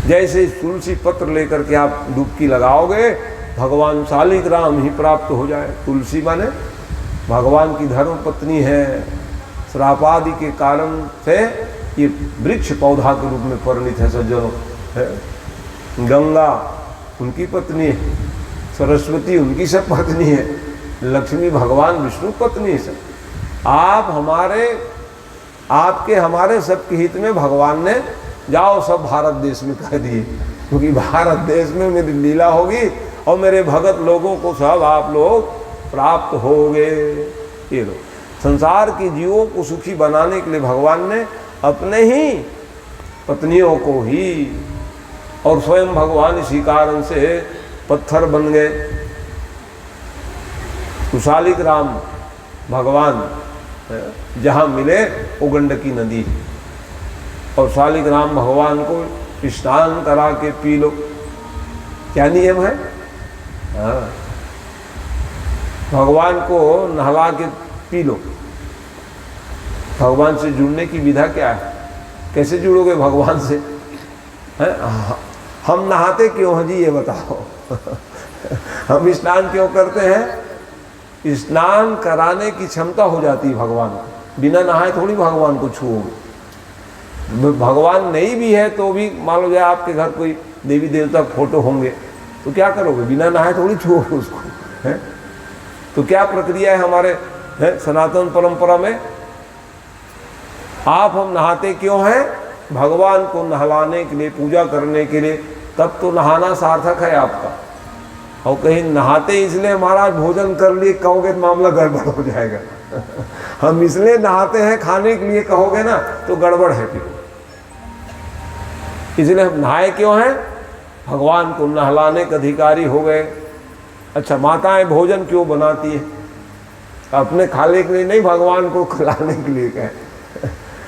जैसे तुलसी पत्र लेकर के आप डुबकी लगाओगे भगवान शालिग्राम ही प्राप्त हो जाए। तुलसी माने भगवान की धर्म पत्नी है, श्रापादि के कारण से ये वृक्ष पौधा के रूप में परिणित है सज्जनों। गंगा उनकी पत्नी है, सरस्वती उनकी सब पत्नी है, लक्ष्मी भगवान विष्णु पत्नी है सब। आप हमारे आपके हमारे सबके हित में भगवान ने जाओ सब भारत देश में कह दिए, क्योंकि भारत देश में मेरी लीला होगी और मेरे भगत लोगों को सब आप लोग प्राप्त होगे। ये लोग संसार के जीवों को सुखी बनाने के लिए भगवान ने अपने ही पत्नियों को ही, और स्वयं भगवान इसी कारण से पत्थर बन गए। तो शालिग्राम भगवान जहाँ मिले वो गंडकी नदी, और शालिग्राम भगवान को स्नान करा के पी लो। क्या नियम है? हाँ, भगवान को नहला के पी लो। भगवान से जुड़ने की विधा क्या है? कैसे जुड़ोगे भगवान से? है? हम नहाते क्यों हैं जी, ये बताओ। हम स्नान क्यों करते हैं? स्नान कराने की क्षमता हो जाती है भगवान को। बिना नहाए थोड़ी भगवान को छूओगे। भगवान नहीं भी है तो भी मान लो जाए आपके घर कोई देवी देवता फोटो होंगे तो क्या करोगे? बिना नहाए थोड़ी छूओगे उसको, है? तो क्या प्रक्रिया है हमारे सनातन परंपरा में? आप हम नहाते क्यों हैं? भगवान को नहलाने के लिए, पूजा करने के लिए। तब तो नहाना सार्थक है आपका। और कहीं नहाते इसलिए महाराज भोजन कर लिए कहोगे तो मामला गड़बड़ हो जाएगा। हम इसलिए नहाते हैं खाने के लिए कहोगे ना तो गड़बड़ है फिर। इसलिए हम नहाए क्यों हैं? भगवान को नहलाने के अधिकारी हो गए। अच्छा, माताएं भोजन क्यों बनाती है? अपने खाने के लिए नहीं, भगवान को खिलाने के लिए कहे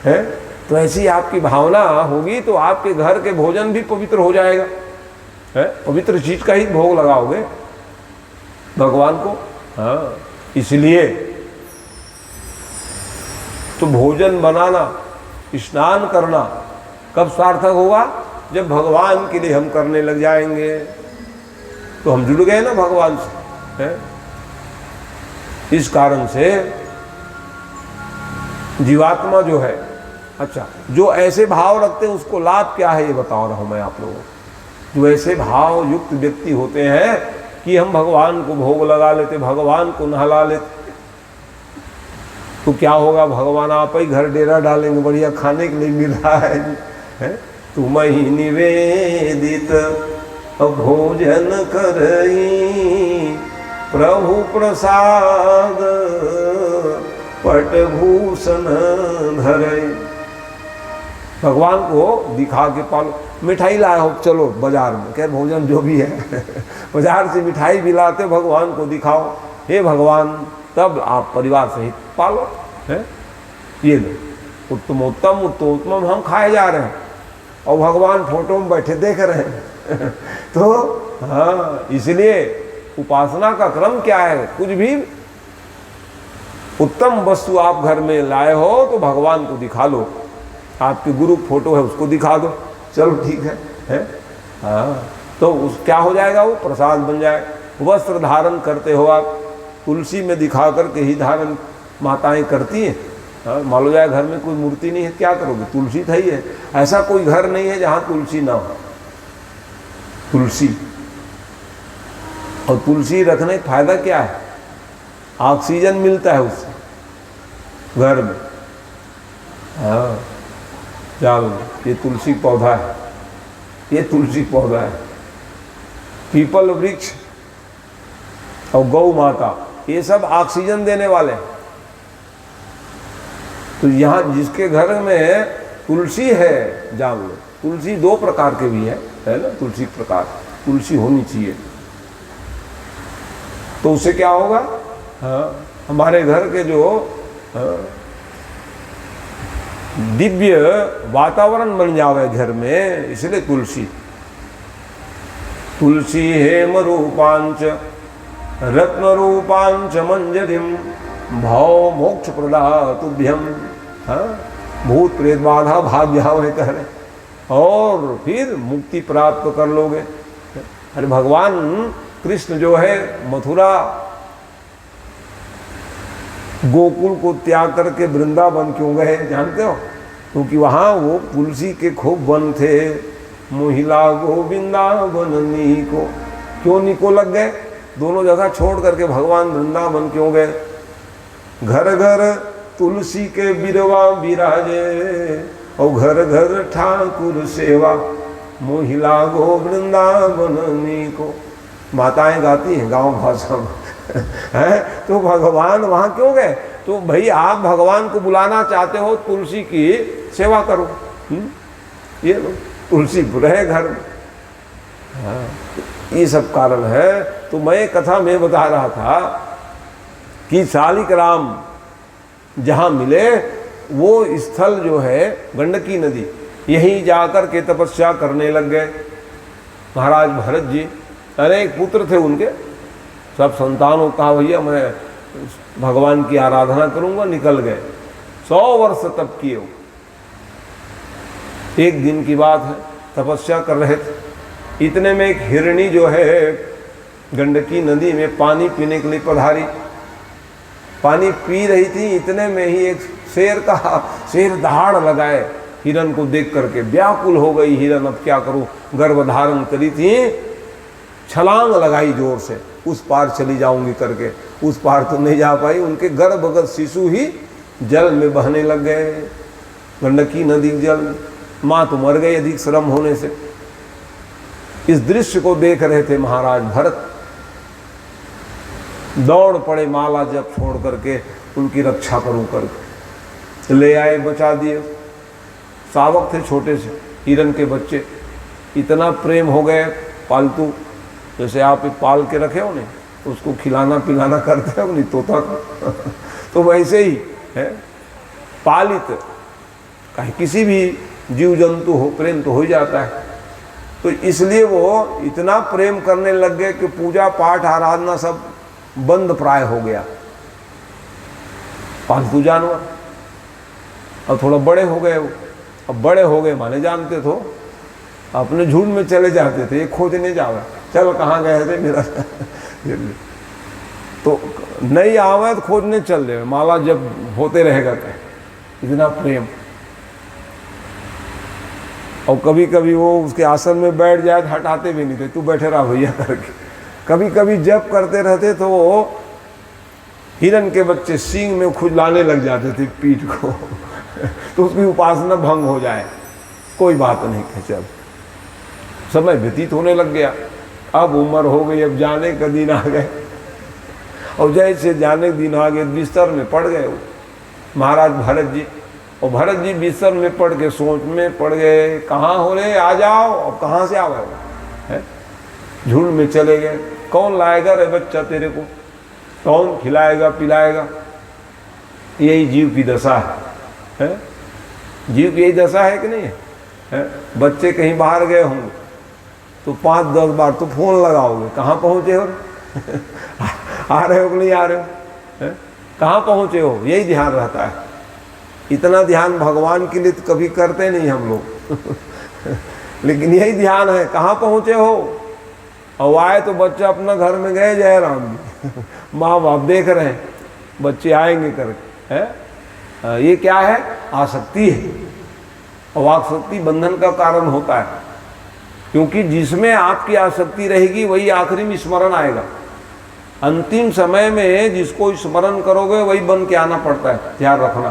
है। तो ऐसी आपकी भावना होगी तो आपके घर के भोजन भी पवित्र हो जाएगा, है? पवित्र चीज का ही भोग लगाओगे भगवान को। हाँ, इसलिए तो भोजन बनाना, स्नान करना कब सार्थक होगा? जब भगवान के लिए हम करने लग जाएंगे तो हम जुड़ गए ना भगवान से, है? इस कारण से जीवात्मा जो है, अच्छा, जो ऐसे भाव रखते हैं उसको लाभ क्या है ये बता रहा हूं मैं आप लोगों को। जो ऐसे भाव युक्त व्यक्ति होते हैं कि हम भगवान को भोग लगा लेते, भगवान को नहला लेते, तो क्या होगा? भगवान आप ही घर डेरा डालेंगे, बढ़िया खाने के लिए मिल रहा है? तुम ही निवेदित भोजन करई, प्रभु प्रसाद पटभूषण धरई। भगवान को दिखा के पालो। मिठाई लाए हो, चलो बाजार में, क्या भोजन जो भी है बाजार से मिठाई भी लाते, भगवान को दिखाओ, हे भगवान, तब आप परिवार सहित पालो, है? ये लो, उत्तमोत्तम उत्तमोत्तम हम खाए जा रहे हैं और भगवान फोटो में बैठे देख रहे हैं। तो हाँ, इसलिए उपासना का क्रम क्या है? कुछ भी उत्तम वस्तु आप घर में लाए हो तो भगवान को दिखा लो। आपके गुरु फोटो है उसको दिखा दो, चलो ठीक है? हाँ, तो उस क्या हो जाएगा? वो प्रसाद बन जाए। वस्त्र धारण करते हो आप, तुलसी में दिखा करके ही धारण माताएं करती हैं। हाँ, मान लो जाए घर में कोई मूर्ति नहीं है, क्या करोगे? तुलसी था ही है। ऐसा कोई घर नहीं है जहाँ तुलसी ना हो। तुलसी, और तुलसी रखने का फायदा क्या है? ऑक्सीजन मिलता है उससे घर में। हाँ, चलो, ये तुलसी पौधा है, ये तुलसी पौधा है। पीपल वृक्ष और गौ माता, ये सब ऑक्सीजन देने वाले हैं। तो यहाँ जिसके घर में तुलसी है, जान लो, तुलसी दो प्रकार के भी है ना? तुलसी प्रकार, तुलसी होनी चाहिए। तो उससे क्या होगा? हाँ, हमारे घर के जो दिव्य वातावरण बन जावे घर में, इसलिए तुलसी। तुलसी हेम रूपांच रत्न रूपांच मंजरिम भाव मोक्ष प्रदा तुभ्यम। हाँ, भूत प्रेत बाधा भाग जाओ है कह रहे। और फिर मुक्ति प्राप्त कर लोगे। अरे भगवान कृष्ण जो है मथुरा गोकुल को त्याग करके वृंदावन क्यों गए जानते हो? क्योंकि वहाँ वो तुलसी के खूब वन थे। मोहिला गोविंदावन नीको, क्यों नीको लग गए? दोनों जगह छोड़ करके भगवान वृंदावन क्यों गए? घर घर तुलसी के बिरवा विराजे और घर घर ठाकुर सेवा, मोहिला गो वृंदावन नीको। माताएं गाती हैं गांव भाषा में है। तो भगवान वहाँ क्यों गए? तो भाई आप भगवान को बुलाना चाहते हो, तुलसी की सेवा करो। ये लो तुलसी रहे घर में। हाँ, ये सब कारण है। तो मैं कथा में बता रहा था कि शालिक राम जहाँ मिले वो स्थल जो है गंडकी नदी, यहीं जाकर के तपस्या करने लग गए। महाराज भरत जी अनेक पुत्र थे उनके, सब संतानों कहा भैया मैं भगवान की आराधना करूंगा, निकल गए। 100 वर्ष तप किए वो। एक दिन की बात है, तपस्या कर रहे थे, इतने में एक हिरणी जो है गंडकी नदी में पानी पीने के लिए पधारी। पानी पी रही थी, इतने में ही एक शेर दहाड़ लगाए हिरण को देख करके। व्याकुल हो गई हिरण, अब क्या करूं, गर्भ धारण करी थी, छलांग लगाई जोर से, उस पार चली जाऊंगी करके। उस पार तो नहीं जा पाई, उनके गर्भगत शिशु ही जल में बहने लग गए, गंडकी नदी जल में। माँ तो मर गई अधिक श्रम होने से। इस दृश्य को देख रहे थे महाराज भरत, दौड़ पड़े माला जब छोड़ करके उनकी रक्षा करूं करके। ले आए, बचा दिए। शावक थे छोटे से, हिरन के बच्चे, इतना प्रेम हो गए पालतू, जैसे आप पाल के रखे हो नहीं, उसको खिलाना पिलाना करते हो नहीं तोता को तो वैसे ही है पालित। कहीं किसी भी जीव जंतु हो प्रेम तो हो ही जाता है। तो इसलिए वो इतना प्रेम करने लग गए कि पूजा पाठ आराधना सब बंद प्राय हो गया। पालतू जानवर अब थोड़ा बड़े हो गए वो। अब बड़े हो गए माने जानते तो अपने झुंड में चले जाते थे, ये खोजने जावे, चल कहाँ गए थे मेरा तो नहीं आवे तो खोजने चल रहे, माला जब होते रहेगा कहीं, इतना प्रेम। और कभी कभी वो उसके आसन में बैठ जाए तो हटाते भी नहीं थे, तू बैठे रहा भैया करके। कभी कभी जब करते रहते तो वो हिरन के बच्चे सींग में खुजलाने लग जाते थे पीठ को तो उसकी उपासना भंग हो जाए। कोई बात नहीं है, चल समय व्यतीत होने लग गया। अब उम्र हो गई, अब जाने का दिन आ गए। और जैसे जाने के दिन आ गए बिस्तर में पड़ गए वो महाराज भरत जी। और भरत जी बिस्तर में पड़ के सोच में पड़ गए, कहाँ हो रहे, आ जाओ। अब कहाँ से आवे है, झुंड में चले गए। कौन लाएगा रे बच्चा तेरे को, कौन खिलाएगा पिलाएगा? यही जीव की दशा है? जीव की यही दशा है कि नहीं है? बच्चे कहीं बाहर गए होंगे तो 5-10 बार तो फोन लगाओगे, कहाँ पहुँचे हो आ रहे हो कि नहीं आ रहे हो, कहाँ पहुँचे हो, यही ध्यान रहता है। इतना ध्यान भगवान के लिए तो कभी करते नहीं हम लोग लेकिन यही ध्यान है, कहाँ पहुँचे हो। और आए तो बच्चे अपना घर में गए जय राम जी माँ बाप देख रहे हैं बच्चे आएंगे करके है। ये क्या है? आसक्ति है। और आसक्ति बंधन का कारण होता है, क्योंकि जिसमें आपकी आसक्ति रहेगी वही आखिरी में स्मरण आएगा। अंतिम समय में जिसको स्मरण करोगे वही बन के आना पड़ता है, ध्यान रखना।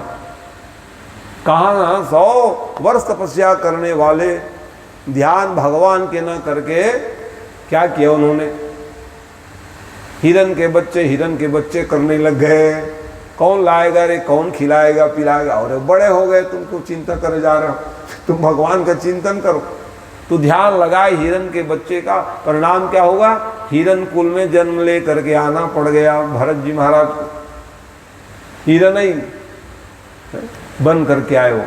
कहाँ 100 वर्ष तपस्या करने वाले ध्यान भगवान के न करके क्या किया उन्होंने? हिरन के बच्चे करने लग गए। कौन लाएगा रे, कौन खिलाएगा पिलाएगा? और बड़े हो गए, तुमको चिंता करे जा रहे हो, तुम भगवान का चिंतन करो। तो ध्यान लगाए हिरन के बच्चे का, परिणाम क्या होगा? हिरन कुल में जन्म ले करके आना पड़ गया भरत जी महाराज को। हिरन ही बन करके आए हो।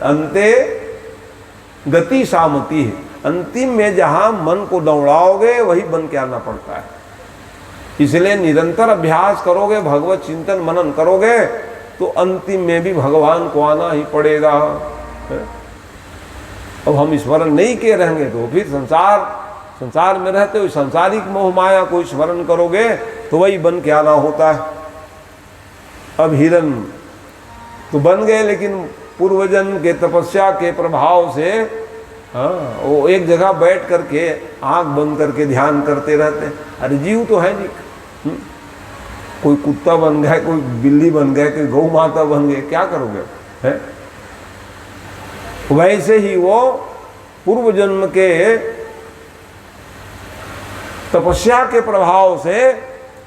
अंते गति सामती है, अंतिम में जहां मन को दौड़ाओगे वही बन के आना पड़ता है। इसलिए निरंतर अभ्यास करोगे, भगवत चिंतन मनन करोगे तो अंतिम में भी भगवान को आना ही पड़ेगा। अब हम स्मरण नहीं किए रहेंगे तो फिर संसार में रहते हुए सांसारिक मोह माया को स्मरण करोगे तो वही बन के आना होता है। अब हिरण तो बन गए, लेकिन पूर्वजन्म के तपस्या के प्रभाव से वो एक जगह बैठ करके आंख बंद करके ध्यान करते रहते हैं। अरे जीव तो है नहीं, कोई कुत्ता बन गया, कोई बिल्ली बन गए, कोई गौ माता बन गए, क्या करोगे है? वैसे ही वो पूर्व जन्म के तपस्या के प्रभाव से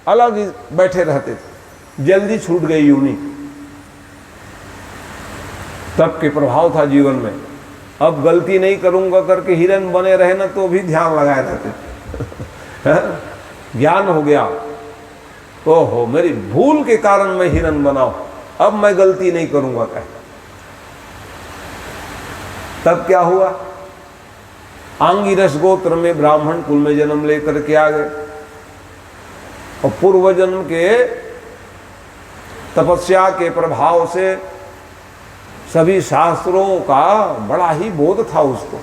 अलग बैठे रहते थे, जल्दी छूट गई यूनी, तब के प्रभाव था जीवन में। अब गलती नहीं करूंगा करके हिरण बने रहे ना तो भी ध्यान लगाए रहते ज्ञान हो गया, ओहो मेरी भूल के कारण मैं हिरण बनाऊं, अब मैं गलती नहीं करूंगा कह। तब क्या हुआ, आंगिरस गोत्र में ब्राह्मण कुल में जन्म लेकर के आ गए और पूर्व जन्म के तपस्या के प्रभाव से सभी शास्त्रों का बड़ा ही बोध था उसको।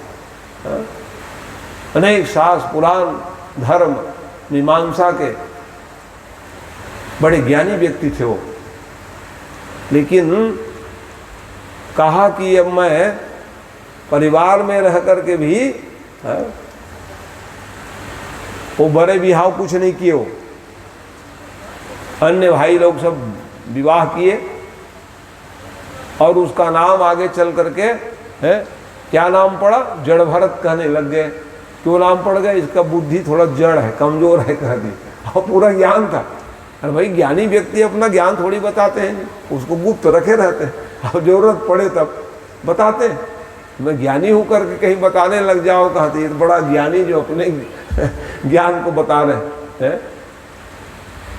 अनेक शास्त्र पुराण धर्म मीमांसा के बड़े ज्ञानी व्यक्ति थे वो, लेकिन कहा कि अब मैं परिवार में रह करके भी वो बड़े विवाह कुछ नहीं किए, वो अन्य भाई लोग सब विवाह किए और उसका नाम आगे चल करके है क्या नाम पड़ा, जड़ भरत कहने लग गए। क्यों नाम पड़ गया, इसका बुद्धि थोड़ा जड़ है, कमजोर है कह दी, और पूरा ज्ञान था। अरे भाई ज्ञानी व्यक्ति अपना ज्ञान थोड़ी बताते हैं, उसको गुप्त रखे रहते हैं, अब जरूरत पड़े तब बताते हैं। मैं ज्ञानी हूँ करके कहीं बताने लग जाओ, कहते हैं बड़ा ज्ञानी जो अपने ज्ञान को बता रहे हैं।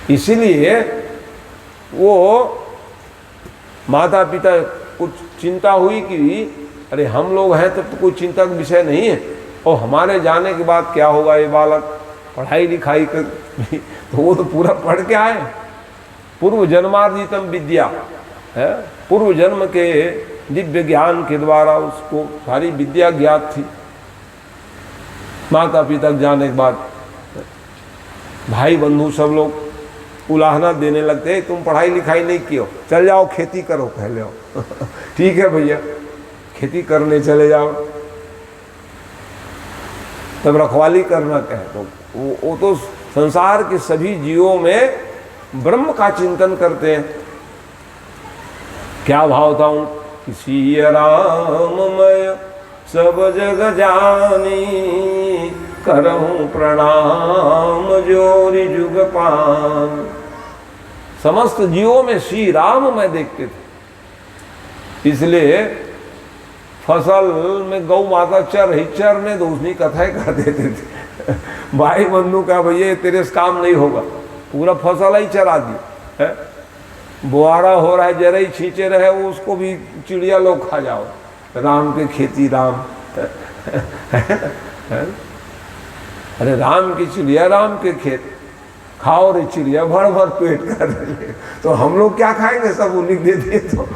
इसीलिए वो माता पिता कुछ चिंता हुई कि अरे हम लोग हैं तब तो कोई चिंता का विषय नहीं है, और हमारे जाने के बाद क्या होगा, ये बालक पढ़ाई लिखाई कर तो वो तो पूरा पढ़ के आए, पूर्व जन्मार्जितम विद्या है, पूर्व जन्म के दिव्य ज्ञान के द्वारा उसको सारी विद्या ज्ञात थी। माता पिता जाने के बाद भाई बंधु सब लोग उलाहना देने लगते हैं, तुम पढ़ाई लिखाई नहीं किए हो, चल जाओ खेती करो पहले हो ठीक है भैया, खेती करने चले जाओ, तब रखवाली करना कहे तो वो तो संसार के सभी जीवों में ब्रह्म का चिंतन करते हैं। क्या भाव था उन, किसी राममय सब जग जानी, करहूं प्रणाम जोरी जुग पान। समस्त जीवों में श्री राम मैं देखते थे, इसलिए फसल में गौ माता चर रही, चरने दो उसने कथाएं कर देते थे भाई बंधु का भैया तेरे से काम नहीं होगा, पूरा फसल ही चरा दी है, बुआरा हो रहा है जरा ही छींचे रहे वो, उसको भी चिड़िया लोग खा जाओ, राम के खेती राम अरे राम की चिड़िया राम के खेत, खाओ रे चिड़िया भर भर पेट कर रही है, तो हम लोग क्या खाएंगे, सब वो लिख दे दिए तो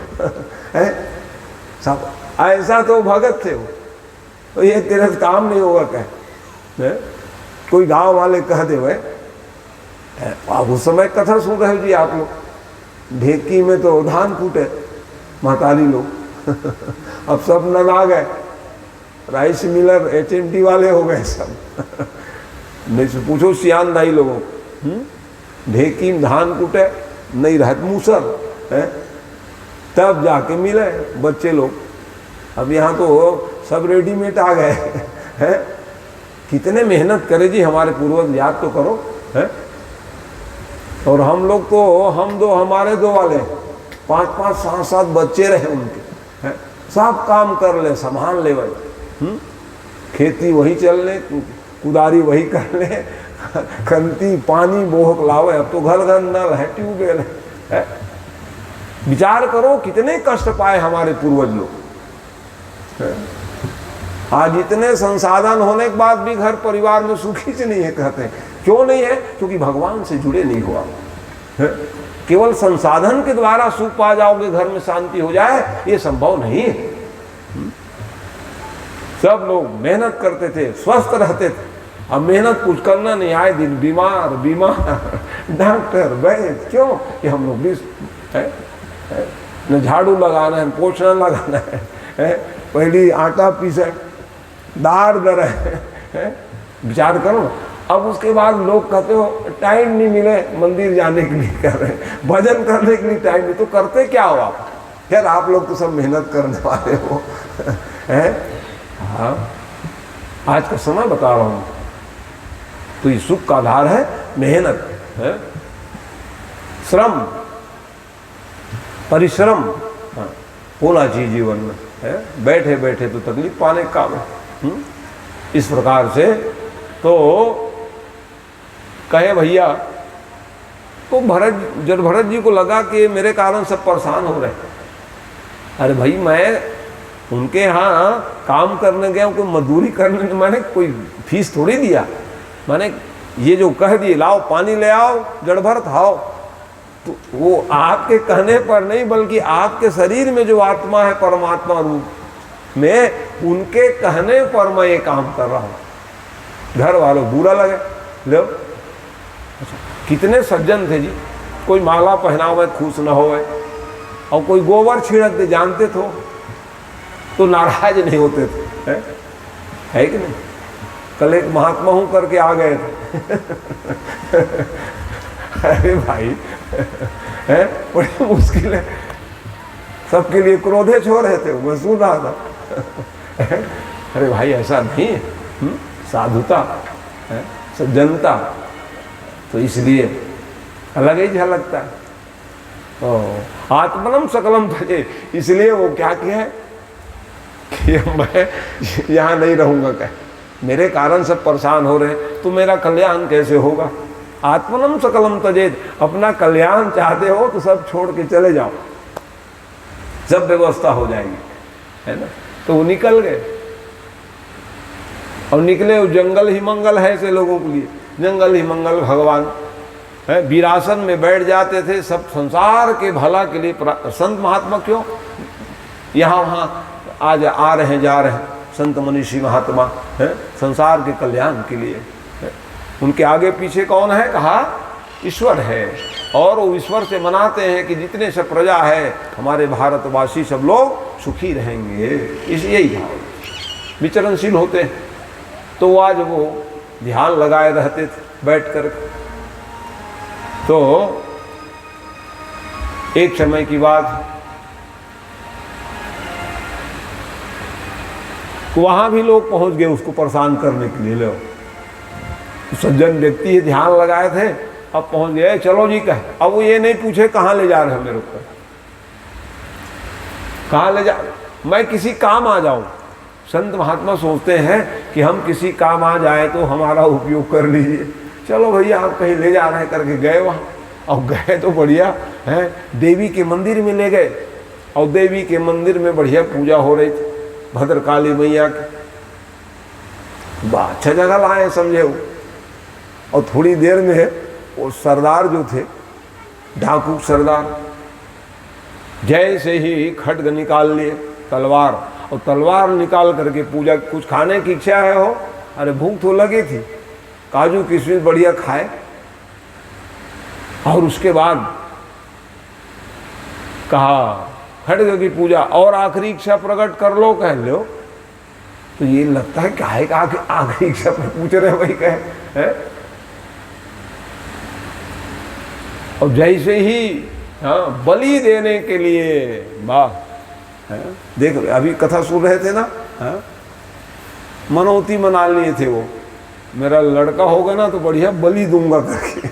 है सब। ऐसा तो भगत थे वो, तो ये तेरे से काम नहीं होगा कह, कोई गांव वाले कह दे भाई, अब उस समय कथा सुन रहे हो जी आप लोग, ढेकी में तो धान कूटे महतारी लोग अब सब नग आ गए, राइस मिलर HMT वाले हो गए सब नहीं से पूछो सियान दाई लोगों, ढेकी में धान कूटे नहीं रहत मूसर है, तब जाके मिले बच्चे लोग। अब यहाँ तो सब रेडीमेड आ गए हैं, कितने मेहनत करे जी हमारे पूर्वज, याद तो करो है। और हम लोग तो हम दो हमारे दो वाले 5-5 7-7 बच्चे रहे उनके है, सब काम कर ले संभाल ले भाई, खेती वही चल ले, कुदारी वही कर ले, खंती पानी बोहक लावे, अब तो घर घर नल है, ट्यूबवेल है। विचार करो कितने कष्ट पाए हमारे पूर्वज लोग, आज इतने संसाधन होने के बाद भी घर परिवार में सुखी से नहीं है कहते हैं। क्यों नहीं है, क्योंकि भगवान से जुड़े नहीं हुआ है। केवल संसाधन के द्वारा सुख पा जाओगे, घर में शांति हो जाए, ये संभव नहीं है। सब लोग मेहनत करते थे, स्वस्थ रहते थे। अब मेहनत कुछ करना नहीं, आए दिन बीमार बीमार, डॉक्टर वैद्य, क्यों कि हम लोग भी न झाड़ू लगाना है, पोछना लगाना है, पहली आटा पीसे, दार दर है, विचार करो। अब उसके बाद लोग कहते हो टाइम नहीं मिले मंदिर जाने के लिए, कर रहे भजन करने के लिए टाइम नहीं, तो करते क्या हो आप? खैर आप लोग तो सब मेहनत करने वाले हो, हैं? हाँ, आज का समय बता रहा हूँ, तो ये सुख का आधार है मेहनत, है श्रम, परिश्रम, हाँ, होना चाहिए जीवन में, है? बैठे बैठे तो तकलीफ पाने का काम है। इस प्रकार से तो कहे भैया, तो जब भरत जी को लगा कि मेरे कारण सब परेशान हो रहे, अरे भाई मैं उनके यहाँ काम करने गया, कोई मजदूरी करने, मैंने कोई फीस थोड़ी दिया, मैंने ये जो कह दिए लाओ पानी ले आओ जड़ भरत आओ, तो वो आपके कहने पर नहीं, बल्कि आपके शरीर में जो आत्मा है परमात्मा रूप में, उनके कहने पर मैं ये काम कर रहा हूँ। घर वालों बुरा लगे, लो अच्छा, कितने सज्जन थे जी, कोई माला पहना हुआ खुश न हो, और कोई गोबर छिड़क दे, जानते तो नाराज नहीं होते थे, है कि नहीं? कल एक महात्मा हूं करके आ गए थे अरे भाई है, बड़ी मुश्किल है, सबके लिए क्रोधे छोड़ रहे थे, मैं सुन रहा था अरे भाई ऐसा नहीं है, साधुता है, सज्जनता, तो इसलिए अलग ही झलकता है। आत्मनम सकलम थके, इसलिए वो क्या किया है कि मैं यहाँ नहीं रहूँगा, क्या मेरे कारण सब परेशान हो रहे हैं, तो मेरा कल्याण कैसे होगा? आत्मनम सकलम तजेत, अपना कल्याण चाहते हो तो सब छोड़ के चले जाओ, सब व्यवस्था हो जाएगी, है ना? तो वो निकल गए, और निकले, वो जंगल ही मंगल है ऐसे लोगों के लिए, जंगल ही मंगल भगवान है। वीरासन में बैठ जाते थे, सब संसार के भला के लिए। संत महात्मा क्यों यहाँ वहाँ आज आ रहे हैं जा रहे हैं, संत मनीषी महात्मा है संसार के कल्याण के लिए है। उनके आगे पीछे कौन है? कहा ईश्वर है, और वो ईश्वर से मनाते हैं कि जितने सब प्रजा है हमारे भारतवासी सब लोग सुखी रहेंगे, इस यही भाव विचरणशील होते हैं। तो आज वो ध्यान लगाए रहते थे बैठ कर। तो एक समय की बात, वहां भी लोग पहुंच गए उसको परेशान करने के लिए। लोग सज्जन व्यक्ति है, ध्यान लगाए थे, अब पहुंच गए, चलो जी कह। अब वो ये नहीं पूछे कहाँ ले जा रहे हैं मेरे ऊपर, कहाँ ले जा, मैं किसी काम आ जाऊं। संत महात्मा सोचते हैं कि हम किसी काम आ जाए तो हमारा उपयोग कर लीजिए, चलो भैया आप कहीं ले जा रहे हैं करके गए वहाँ। और गए तो बढ़िया है, देवी के मंदिर में ले गए, और देवी के मंदिर में बढ़िया पूजा हो रही थी भद्रकाली मैया की। अच्छा जगह लाए समझे वो। और थोड़ी देर में वो सरदार जो थे, डाकू सरदार, जैसे ही खड्ग निकाल लिए, तलवार, और तलवार निकाल करके पूजा, कुछ खाने की इच्छा है हो, अरे भूख तो लगी थी, काजू किशमिश बढ़िया खाए, और उसके बाद कहा खड्ग की पूजा और आखिरी इच्छा प्रकट कर लो, कह लो। तो ये लगता है क्या है, आखिरी इच्छा पर पूछ रहे वही कहे है? और जैसे ही हाँ बलि देने के लिए, वाह, देख अभी कथा सुन रहे थे ना, हाँ? मनौती मना लिए थे वो, मेरा लड़का होगा ना तो बढ़िया बलि दूंगा करके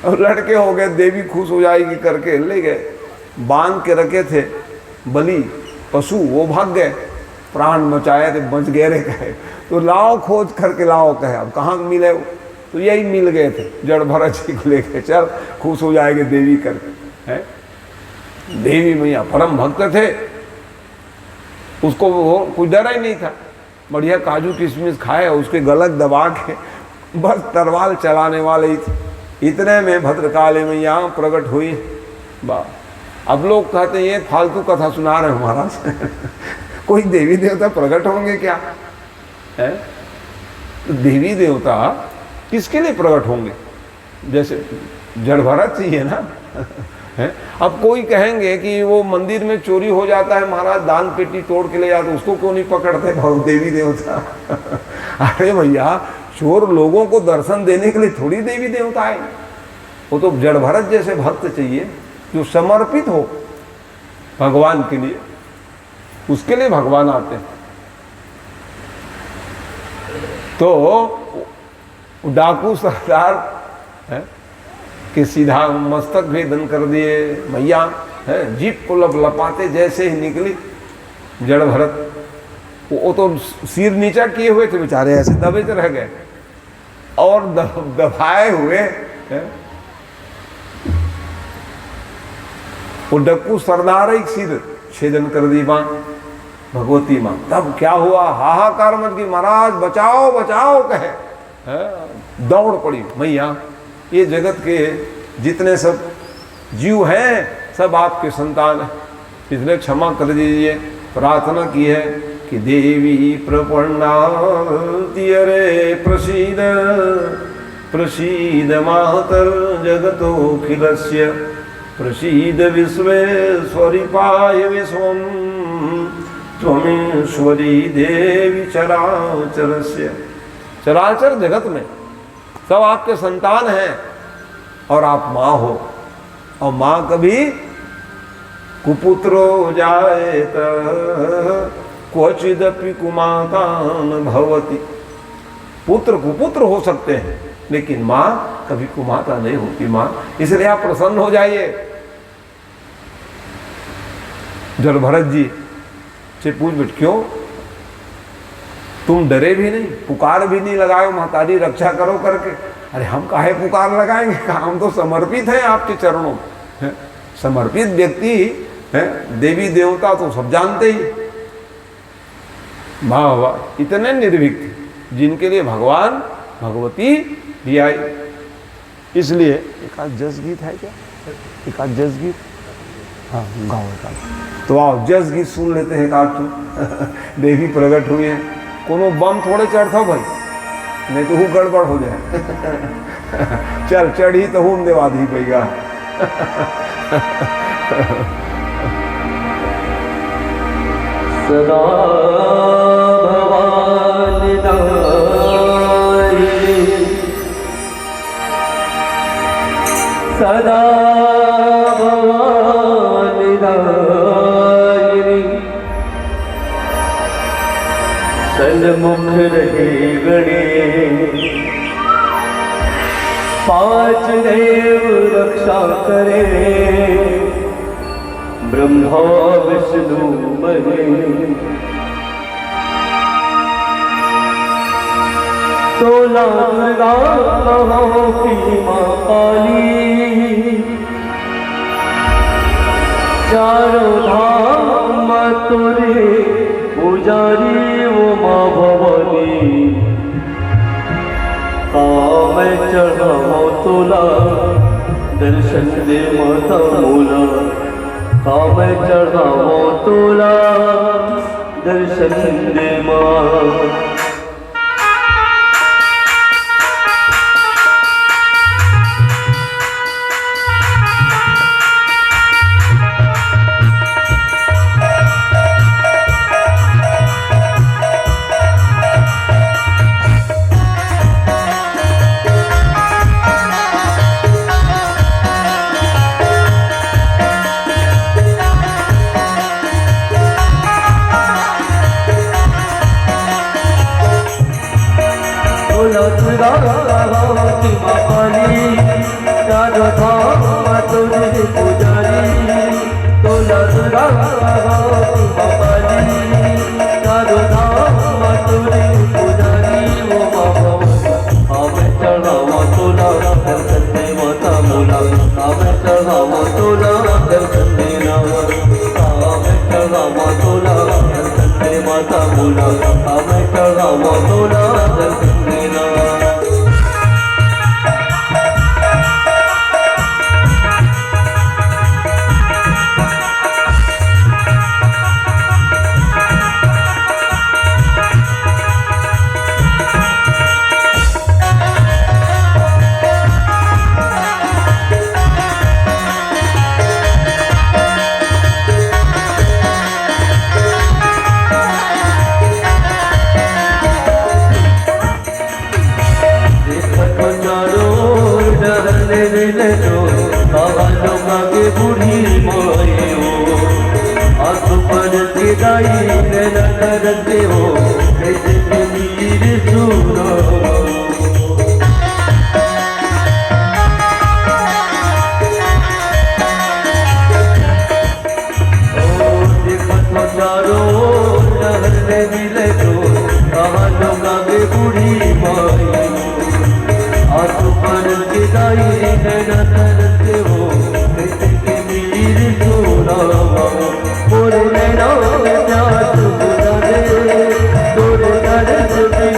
और लड़के हो गए, देवी खुश हो जाएगी करके ले गए। बांध के रखे थे बलि पशु, वो भाग गए, प्राण बचाए थे, बच गए रे कहे, तो लाओ खोज करके लाओ कहे। अब कहाँ मिले वो, तो यही मिल गए थे, जड़ भरत जी को लेके, चल खुश हो जाएंगे देवी करके है। देवी मैया परम भक्त थे, उसको वो कुछ डर ही नहीं था, बढ़िया काजू किशमिश खाए, उसके गलत दबा के बस तरवाल चलाने वाले ही थे। इतने में भद्रकाली मैया प्रकट हुई। वाह, अब लोग कहते हैं ये फालतू कथा सुना रहे हैं महाराज कोई देवी देवता प्रकट होंगे क्या है? तो देवी देवता किसके लिए प्रकट होंगे? जैसे जड़ भरत चाहिए ना है? अब कोई कहेंगे कि वो मंदिर में चोरी हो जाता है महाराज, दान पेटी तोड़ के ले जाते, उसको क्यों नहीं पकड़ते देवी देवता? अरे भैया, चोर लोगों को दर्शन देने के लिए थोड़ी देवी देवता है, वो तो जड़ भरत जैसे भक्त चाहिए जो समर्पित हो भगवान के लिए, उसके लिए भगवान आते हैं। तो डाकू सरदार है कि सीधा मस्तक भेदन कर दिए भैया, है जीप को लपाते जैसे ही निकली जड़ भरत, वो तो सिर नीचा किए हुए थे बेचारे, ऐसे दबे तो रह गए और दबाए हुए है? वो डक्कू सरदार एक सिर छेदन कर दी मां भगवती मां। तब क्या हुआ, हाहाकार मच गई, महाराज बचाओ बचाओ कहे, दौड़ पड़ी मैया, ये जगत के जितने सब जीव हैं सब आपके संतान हैं, इसलिए क्षमा कर दीजिए। प्रार्थना की है कि देवी प्रपन्नाति रे प्रसीद प्रसीद मातर जगतोऽखिलस्य प्रसीद विश्वेश्वरिपाय विश्वं त्वमेश्वरी देवी चराचरस्य। चराचर जगत में सब आपके संतान हैं और आप माँ हो, और माँ कभी कुपुत्रो जायेत क्वचिदपि कुमातान भवति। पुत्र कुपुत्र हो सकते हैं लेकिन माँ कभी कुमाता नहीं होती माँ, इसलिए आप प्रसन्न हो जाइए। जड़ भरत जी से पूछ बैठ, क्यों तुम डरे भी नहीं, पुकार भी नहीं लगाए महतारी रक्षा करो करके? अरे हम काहे पुकार लगाएंगे, हम तो समर्पित हैं आपके चरणों में। समर्पित व्यक्ति है, देवी देवता तो सब जानते ही। वाह वाह, इतने निर्भीक थे जिनके लिए भगवान भगवती भी आई। इसलिए एक आध जस गीत है क्या, एक आध जस गीत, हाँ गाओ का, तो आओ जस गीत सुन लेते हैं। काट देवी प्रकट हुई है, कोनो बम थोड़े चढ़ता भाई, नहीं तो वो गड़बड़ हो जाए। चल चढ़ी तो हूं देवा दी भैया। सदा भवानी सदा भवानी सन्मुख रहे गणे पांच देव रक्षा करे ब्रह्मा विष्णु महेश। तोला दुर्गा कहो की मां काली, चारों धाम तुरे पुजारी वो माँ भवानी। काम चढ़ाओ तोला दर्शन दे माता मोला, काम चढ़ाओ तोला दर्शन दे माँ।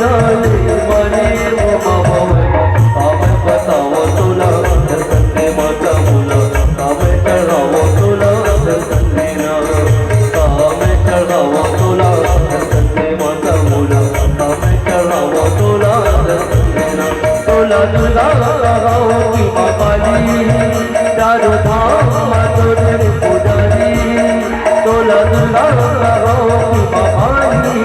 झाले मने उमा भवय काम बतावो तुला दर्शन दे माझा मुला काम चढावो तुला दर्शन दे ना काम चढावो तुला दर्शन दे माझा मुला काम चढावो तुला दर्शन दे ना तुला तुला राहो की बाबाली चारो धाम तुझे पुजारी तुला तुला राहो की बाबाली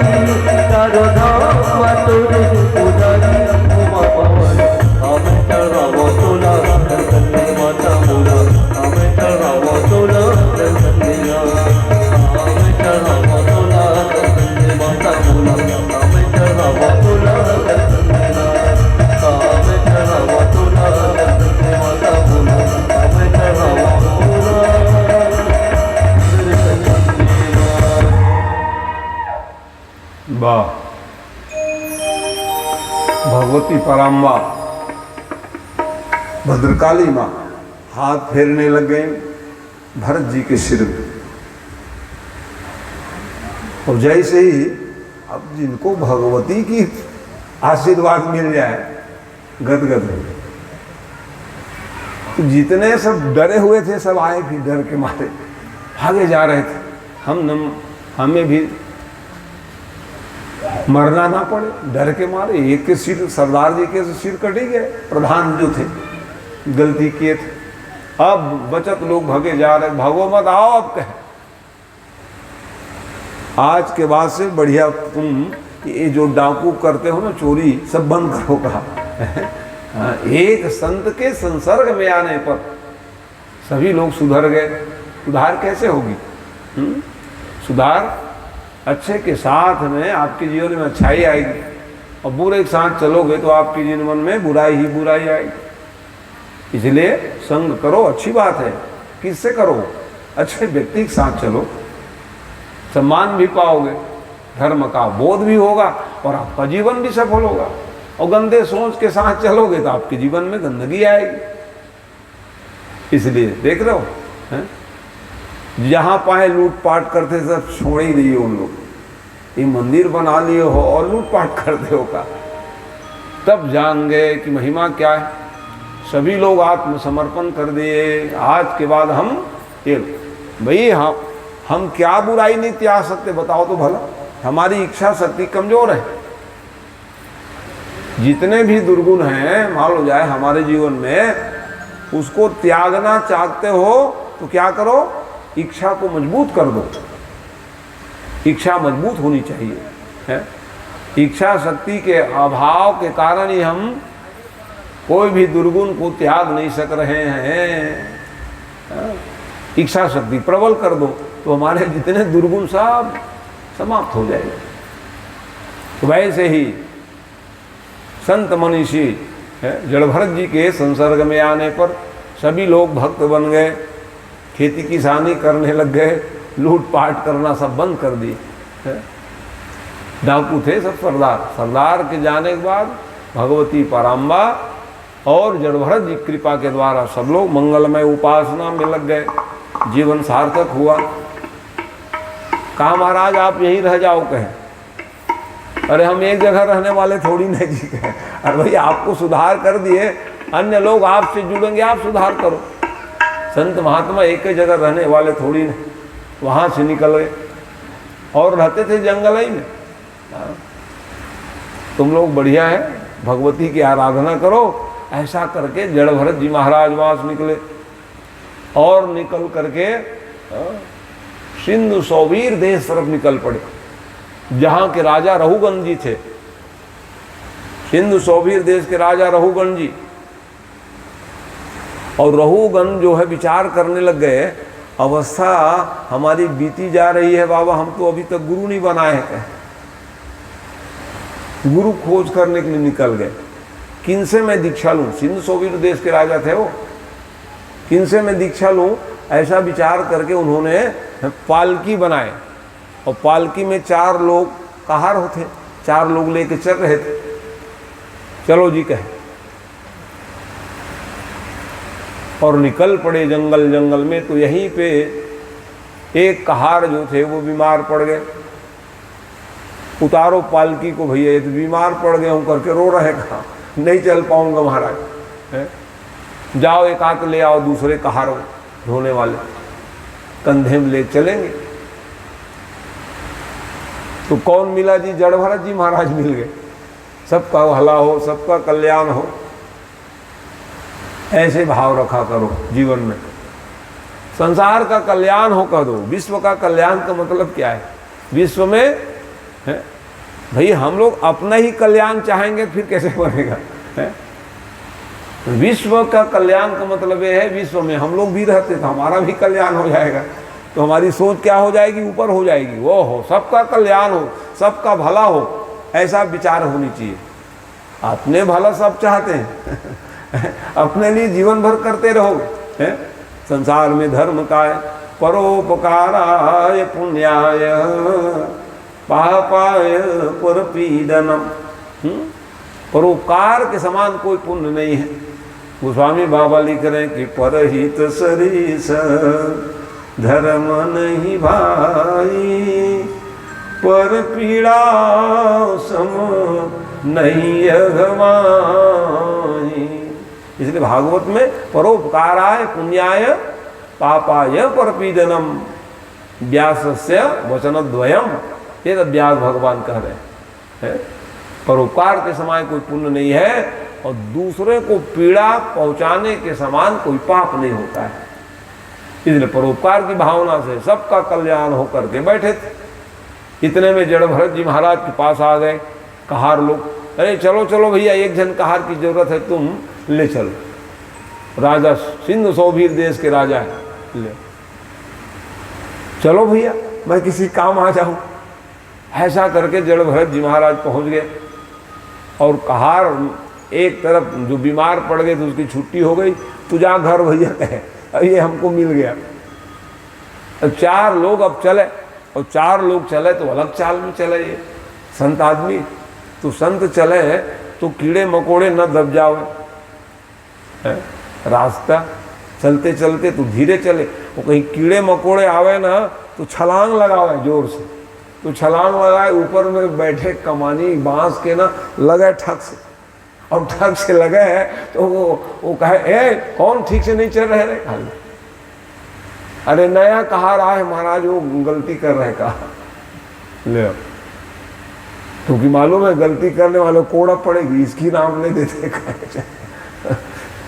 चारो धाम तुझे पुजारी उमा भवानी काम चढावो तुला दर्शन दे माझा मुला काम चढावो तुला दर्शन दे ना काम चढावो तुला दर्शन दे माझा मुला काम चढावो तुला दर्शन दे ना काम चढावो तुला दर्शन दे माझा मुला काम चढावो तुला दर्शन दे ना। वाह, भगवती पराम्बा भद्रकाली माँ हाथ फेरने लग गई भरत जी के सिर पे। और जैसे ही अब जिनको भगवती की आशीर्वाद मिल जाए गदगद हो गए। तो जितने सब डरे हुए थे सब आए भी डर के मारे भागे जा रहे थे। हमें भी मरना ना पड़े डर के मारे। एक के सिर सरदार जी के सिर कट ही गए, प्रधान जो थे गलती किए थे। अब बचत लोग भागे जा रहे, भागो मत आओ अब कहे। आज के बाद से बढ़िया तुम ये जो डाकू करते हो ना चोरी सब बंद करो कहा। एक संत के संसर्ग में आने पर सभी लोग सुधर गए। सुधार कैसे होगी? सुधार अच्छे के साथ में आपके जीवन में अच्छाई आएगी, और बुरे के साथ चलोगे तो आपके जीवन में बुराई ही बुराई आएगी। इसलिए संग करो, अच्छी बात है। किससे करो? अच्छे व्यक्ति के साथ चलो, सम्मान भी पाओगे, धर्म का बोध भी होगा और आपका जीवन भी सफल होगा। और गंदे सोच के साथ चलोगे तो आपके जीवन में गंदगी आएगी। इसलिए देख रहे हो हैं? जहाँ पाए लूटपाट करते सब छोड़ ही दिए उन लोग। ये मंदिर बना लिए हो और लूटपाट करते हो का, तब जान गए कि महिमा क्या है। सभी लोग आत्मसमर्पण कर दिए। आज के बाद हम ये भाई हम क्या बुराई नहीं त्याग सकते बताओ तो भला? हमारी इच्छा शक्ति कमजोर है। जितने भी दुर्गुण हैं मान लो जाए हमारे जीवन में, उसको त्यागना चाहते हो तो क्या करो? इच्छा को मजबूत कर दो। इच्छा मजबूत होनी चाहिए है। इच्छा शक्ति के अभाव के कारण ही हम कोई भी दुर्गुण को त्याग नहीं सक रहे हैं। इच्छा शक्ति प्रबल कर दो तो हमारे जितने दुर्गुण सब समाप्त हो जाएंगे। तो वैसे ही संत मनीषी जड़भरत जी के संसर्ग में आने पर सभी लोग भक्त बन गए, खेती किसानी करने लग गए, लूटपाट करना सब बंद कर दिए। डाकू थे सब सरदार के जाने के बाद भगवती पराम्बा और जड़भरत जी कृपा के द्वारा सब लोग मंगलमय उपासना में लग गए। जीवन सार्थक हुआ। कहा महाराज आप यहीं रह जाओ कहें? अरे हम एक जगह रहने वाले थोड़ी नहीं जी कहें। अरे भाई आपको सुधार कर दिए, अन्य लोग आपसे जुड़ेंगे, आप सुधार करो। संत महात्मा एक ही जगह रहने वाले थोड़ी नहीं, वहाँ से निकल गए और रहते थे जंगल ही में। तुम लोग बढ़िया है, भगवती की आराधना करो। ऐसा करके जड़भरत जी महाराज वहाँ से निकले और निकल करके सिंधु सौवीर देश तरफ निकल पड़े, जहाँ के राजा रहुगण जी थे। सिंधु सौवीर देश के राजा रहुगण जी। और रहुगण जो है विचार करने लग गए, अवस्था हमारी बीती जा रही है बाबा, हम तो अभी तक गुरु नहीं बनाए हैं। गुरु खोज करने के लिए निकल गए। किनसे मैं दीक्षा लूं? सिंधु सौवीर देश के राजा थे वो। किनसे मैं दीक्षा लूं? ऐसा विचार करके उन्होंने पालकी बनाए और पालकी में 4 लोग कहार होते, 4 लोग लेके चल रहे थे। चलो जी कहे और निकल पड़े जंगल में। तो यहीं पे एक कहार जो थे वो बीमार पड़ गए। उतारो पालकी को भैया, ये तो बीमार पड़ गए हूँ करके रो रहे, कहाँ नहीं चल पाऊंगा महाराज, है? जाओ एक हाथ ले आओ, दूसरे कहार ढोने वाले कंधे में ले चलेंगे। तो कौन मिला जी? जड़ भरत जी महाराज मिल गए। सबका भला हो, सबका कल्याण हो, ऐसे भाव रखा करो जीवन में। संसार का कल्याण हो कह दो। विश्व का कल्याण का मतलब क्या है? विश्व में है भाई, हम लोग अपना ही कल्याण चाहेंगे फिर कैसे बनेगा, है? विश्व का कल्याण का मतलब ये है, विश्व में हम लोग भी रहते तो हमारा भी कल्याण हो जाएगा। तो हमारी सोच क्या हो जाएगी? ऊपर हो जाएगी, वो हो सबका कल्याण हो, सबका भला हो, ऐसा विचार होनी चाहिए। अपने भला सब चाहते हैं अपने लिए जीवन भर करते रहोगे, है? संसार में धर्म काय परोपकाराय पुण्याय पापाय परपीडनम। परोपकार के समान कोई पुण्य नहीं है। गोस्वामी बाबा लिख रहे हैं कि परहित सरिस धर्म नहीं भाई, पर पीड़ा सम नहीं अघमाई। इसलिए भागवत में परोपकाराय पुण्याय पापाय परपीडनम व्यासस्य वचनद्वयम, ये तो व्यास भगवान कह रहे हैं। परोपकार के समान कोई पुण्य नहीं है और दूसरे को पीड़ा पहुंचाने के समान कोई पाप नहीं होता है। इसलिए परोपकार की भावना से सबका कल्याण होकर के बैठे थे। इतने में जड़ भरत जी महाराज के पास आ गए कहार लोग। अरे चलो चलो भैया, एक जन कहार की जरूरत है, तुम ले चलो। राजा सिंधु सौभीर देश के राजा है, ले चलो भैया, मैं किसी काम आ जाऊं। ऐसा करके जड़ भरत जी महाराज पहुंच गए। और कहार एक तरफ जो बीमार पड़ गए तो उसकी छुट्टी हो गई, तू जा घर भैया कहे, अब ये हमको मिल गया। अब 4 लोग अब चले, और 4 लोग चले तो अलग चाल में चले। ये संत आदमी, तो संत चले तो कीड़े मकोड़े न दब जाओ, रास्ता चलते चलते तो धीरे चले। वो कहीं कीड़े मकोड़े आवे ना तो छलांग लगावे जोर से, तो छलांग लगाए, ऊपर में बैठे कमानी बांस के ना लगे ठक से, और ठक से लगे है तो वो कहे ए कौन ठीक से नहीं चल रहे रे खाली। अरे नया कहा रहा है महाराज, वो गलती कर रहे कहा ले, क्योंकि मालूम है गलती करने वालों को कोड़ा पड़ेगी, इसकी नाम नहीं देते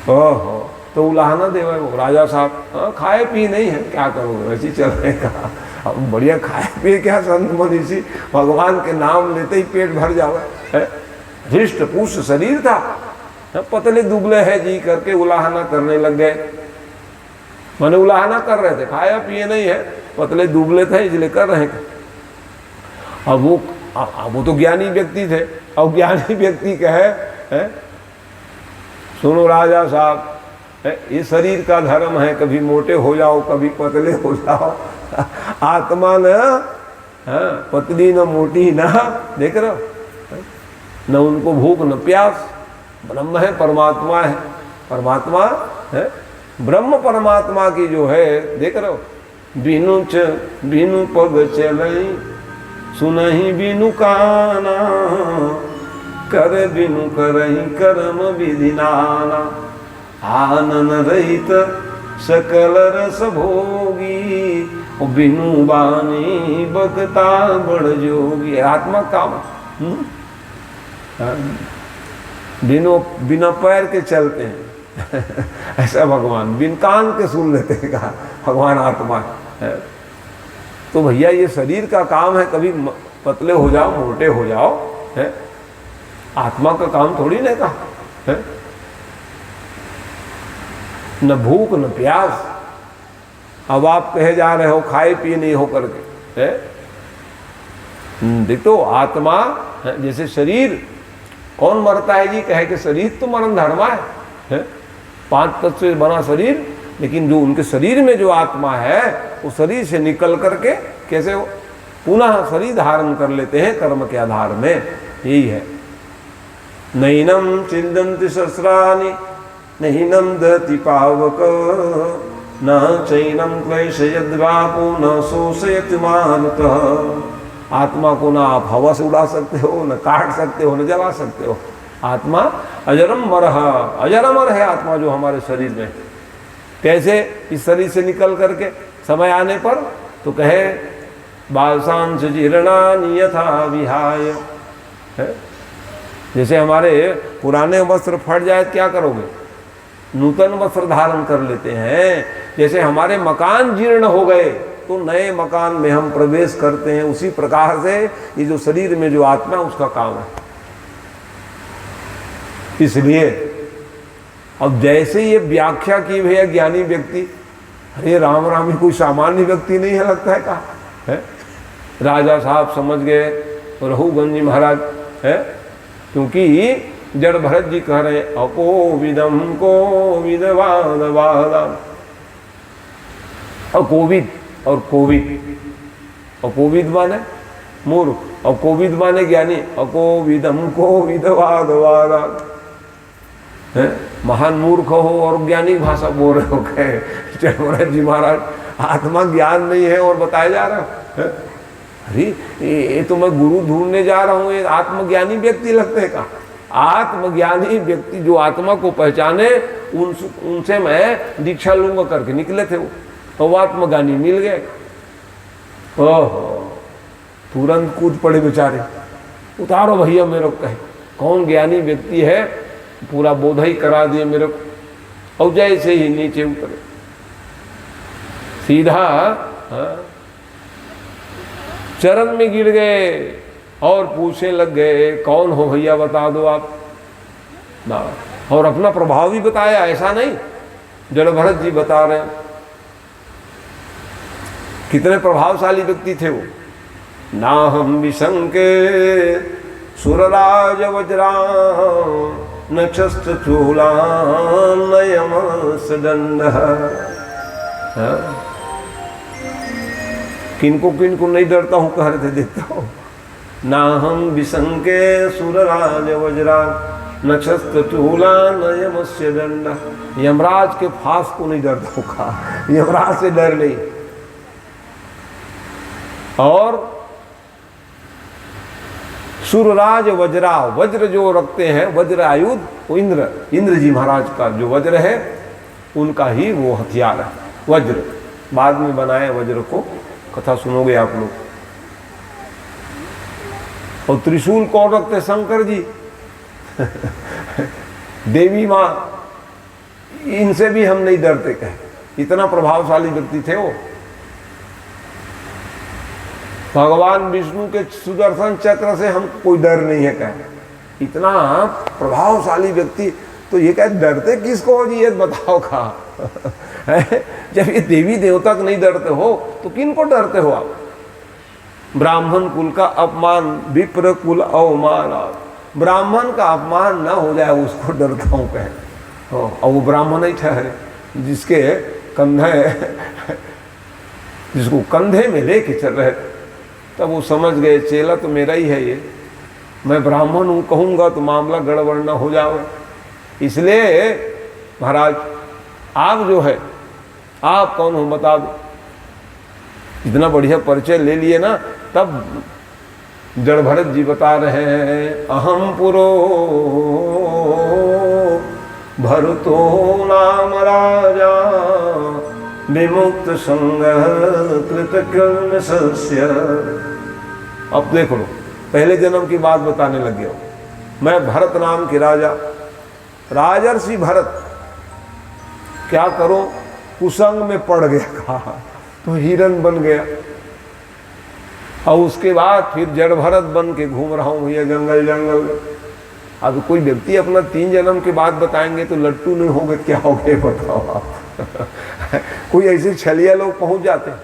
ओहो, तो उलाहना देवे वो राजा साहब। खाए पी नहीं है, क्या करोगे, वैसे चल रहे कहा। अब बढ़िया खाए पिए क्या, संत मनीषी भगवान के नाम लेते ही पेट भर जावे। धृष्ट पुष्ट शरीर था, पतले दुबले है जी करके उलाहना करने लग गए। मैंने उलाहना कर रहे थे, खाया पिए नहीं है, पतले दुबले थे इसलिए कर रहे थे। अब वो तो ज्ञानी व्यक्ति थे। अब ज्ञानी व्यक्ति कहे सुनो राजा साहब, ये शरीर का धर्म है, कभी मोटे हो जाओ कभी पतले हो जाओ, आत्मा न पतली न मोटी न, देख रहे हो, न उनको भूख न प्यास। ब्रह्म है, परमात्मा है, परमात्मा है, ब्रह्म परमात्मा की जो है, देख रहे हो, बिनु पग चलई सुनहि बिनु काना, कर बिनु करहि कर्म विधि नाना, आनन रहित सकल रस भोगी, बिनु बानी बकता बड़ जोगी। आत्मा काम बिना पैर के चलते हैं ऐसा भगवान, बिन कान के सुन लेते हैं कहा भगवान आत्मा है। तो भैया ये शरीर का काम है, कभी पतले हो जाओ मोटे हो जाओ, है आत्मा का काम थोड़ी नहीं कहा है। न भूख न प्यास। अब आप कहे जा रहे हो खाए पिए नहीं हो करके, है देखो आत्मा जैसे शरीर कौन मरता है जी, कहे कि शरीर तो मरण धर्मा है 5 तत्व से बना शरीर, लेकिन जो उनके शरीर में जो आत्मा है वो शरीर से निकल करके कैसे वो पुनः शरीर धारण कर लेते हैं कर्म के आधार में। यही है, नैनम चिंदन्ति सहस्राणि नैनम दति पावक, न चैनम क्लेशयद्वापो न शोषयति मारुतः, आत्मा को ना आप हवा से उड़ा सकते हो, न काट सकते हो, न जला सकते हो। आत्मा अजरम मरह, अजरमर है आत्मा जो हमारे शरीर में। कैसे? इस शरीर से निकल करके समय आने पर तो कहे बालसांस जीर्णानि यथा विहाय, है? जैसे हमारे पुराने वस्त्र फट जाए क्या करोगे? नूतन वस्त्र धारण कर लेते हैं। जैसे हमारे मकान जीर्ण हो गए तो नए मकान में हम प्रवेश करते हैं, उसी प्रकार से ये जो शरीर में जो आत्मा उसका काम है। इसलिए अब जैसे ये व्याख्या की भैया ज्ञानी व्यक्ति, अरे राम राम ही कोई सामान्य व्यक्ति नहीं है, लगता है का है? राजा साहब समझ गए, रघुगंज जी महाराज है, क्योंकि जड़ भरत जी कह रहे अकोविदम कोविदवाद वादम, अकोविद और कोविद, अकोविद माने मूर्ख और कोविद माने ज्ञानी। अकोविदम कोविदवाद वादम, महान मूर्ख हो और ज्ञानी भाषा बोल रहे हो। कहे जड़ भरत जी महाराज आत्मा ज्ञान नहीं है और बताया जा रहा है? अरे ये तो मैं गुरु ढूंढने जा रहा हूँ, ये आत्मज्ञानी व्यक्ति लगते हैं का? आत्मज्ञानी व्यक्ति जो आत्मा को पहचाने उनसे मैं दीक्षा लूंगा करके निकले थे वो, तो वो आत्मज्ञानी मिल गए। ओहो, तुरंत कूद पड़े बेचारे, उतारो भैया मेरे को। कहे कौन ज्ञानी व्यक्ति है, पूरा बोध ही करा दिए मेरे को। और जैसे ही नीचे उतरे सीधा चरण में गिर गए और पूछने लग गए कौन हो भैया बता दो आप ना। और अपना प्रभाव भी बताया, ऐसा नहीं जड़ भरत जी बता रहे हैं। कितने प्रभावशाली व्यक्ति थे वो। ना हम विशंके सुरराज वज्रा नक्षत्र चूला नयमस दंड। किनको किनको नहीं डरता हूँ कह रहे थे, देखता हूँ। ना हम विशंके सुरराज वज्रा नक्षत्र चूला नयमस्य दंड। यमराज के फांस को नहीं डरता हूँ कहा, यमराज से डर नहीं। और सुरराज वज्रा, वज्र जो रखते हैं, वज्र आयुध, वो इंद्र जी महाराज का जो वज्र है उनका ही वो हथियार है वज्र। बाद में बनाए वज्र को, कथा सुनोगे आप लोग। और त्रिशूल कौन रखते? शंकर जी देवी माँ, इनसे भी हम नहीं डरते कहे, इतना प्रभावशाली व्यक्ति थे वो। भगवान विष्णु के सुदर्शन चक्र से हम कोई डर नहीं है कहे, इतना प्रभावशाली व्यक्ति। तो ये कहे डरते किसको हो जी, ये बताओ कहा जब ये देवी देवता को नहीं डरते हो तो किन को डरते हो आप? ब्राह्मण कुल का अपमान, विप्र कुल अवमान। ब्राह्मण का अपमान ना हो जाए उसको डरता हूँ कहे। और वो ब्राह्मण ही ठहरे जिसके जिसको कंधे में लेके चल रहे, तब वो समझ गए चेला तो मेरा ही है ये, मैं ब्राह्मण हूँ कहूँगा तो मामला गड़बड़ ना हो जाए। इसलिए महाराज आप जो है, आप कौन हो बता दो। इतना बढ़िया परिचय ले लिए ना, तब जड़ भरत जी बता रहे हैं अहम पुरो भरतो नाम राजा विमुक्त संग कृतकृष्ण सस्य। अब देख लो, पहले जन्म की बात बताने लग गया। मैं भरत नाम के राजा, राजर्षि भरत, क्या करो कुसंग में पड़ गया, कहा तो हिरन बन गया। और उसके बाद फिर जड़ भरत बन के घूम रहा हूँ भैया जंगल जंगल। अब कोई व्यक्ति अपना 3 जन्म के बाद बताएंगे तो लट्टू नहीं होंगे, क्या हो गए बताओ आप कोई ऐसे छलिया लोग पहुंच जाते हैं।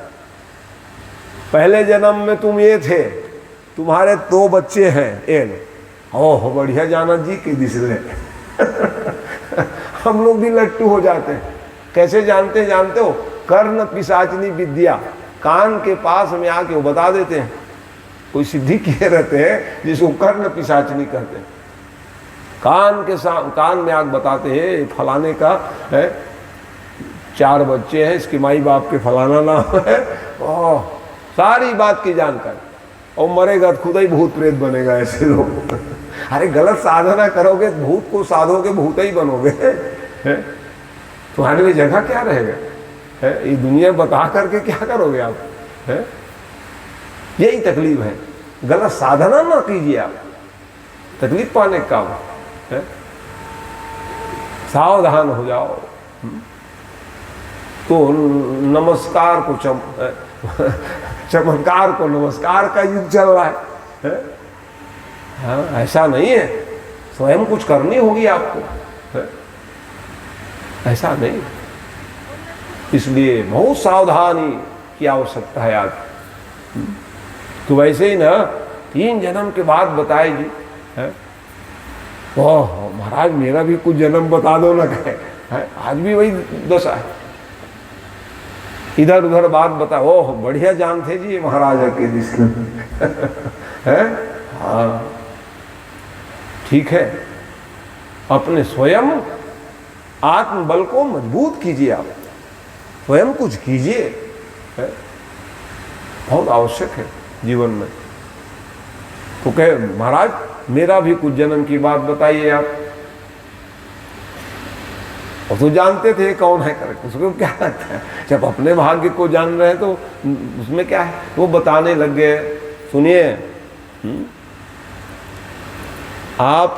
पहले जन्म में तुम ये थे, तुम्हारे 2 बच्चे हैं, ओह बढ़िया जाना जी के दिसले हम लोग भी लट्टू हो जाते हैं। कैसे जानते हो? कर्ण पिशाचनी विद्या, कान के पास में आके वो बता देते हैं। कोई सिद्धि किए रहते हैं जिसको कर्ण पिशाचनी कहते हैं। कान में आग बताते हैं फलाने का है 4 बच्चे हैं, इसके माई बाप के फलाना नाम है, सारी बात की जानकारी। और मरेगा तो खुद ही भूत प्रेत बनेगा ऐसे लोग। अरे गलत साधना करोगे, भूत को साधोगे, भूत ही बनोगे। तुम्हारे लिए जगह क्या रहेगा? ये दुनिया बता करके क्या करोगे आप? यही तकलीफ है। गलत साधना ना कीजिए आप, तकलीफ पाने का काम है। सावधान हो जाओ। तो नमस्कार को चमत्कार को नमस्कार का युग चल रहा है? हाँ, ऐसा नहीं है। स्वयं कुछ करनी होगी आपको, ऐसा नहीं। इसलिए बहुत सावधानी की आवश्यकता है आज। तो वैसे ही ना 3 जन्म के बाद बताए जी, ओह महाराज मेरा भी कुछ जन्म बता दो ना, कहे आज भी वही दशा है। इधर उधर बात बता, ओह बढ़िया जानते जी महाराजा के जिसने है। हाँ ठीक है, अपने स्वयं आत्मबल को मजबूत कीजिए। आप स्वयं कुछ कीजिए, बहुत आवश्यक है जीवन में। तो कहे महाराज मेरा भी कुछ जन्म की बात बताइए आप। और तो जानते थे कौन है करे, उसको क्या लगता है? जब अपने भाग्य को जान रहे हैं तो उसमें क्या है? वो बताने लग गए। सुनिए, आप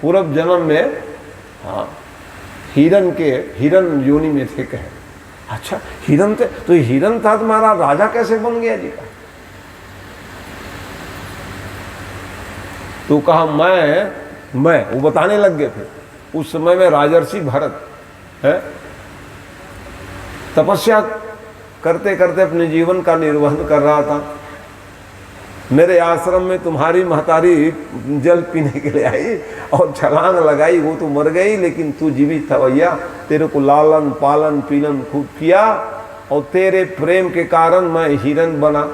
पूर्व जन्म में हाँ हिरण योनि में थे। कहे अच्छा हिरण थे, तो हिरण था तुम्हारा राजा कैसे बन गया जी का? तो कहा मैं वो बताने लग गए थे। उस समय में राजर्षि भरत है तपस्या करते करते अपने जीवन का निर्वहन कर रहा था। मेरे आश्रम में तुम्हारी महतारी जल पीने के लिए आई और छलांग लगाई। वो तो मर गई लेकिन तू जीवित था भैया। तेरे को लालन पालन पीलन खूब किया और तेरे प्रेम के कारण मैं हिरण बना।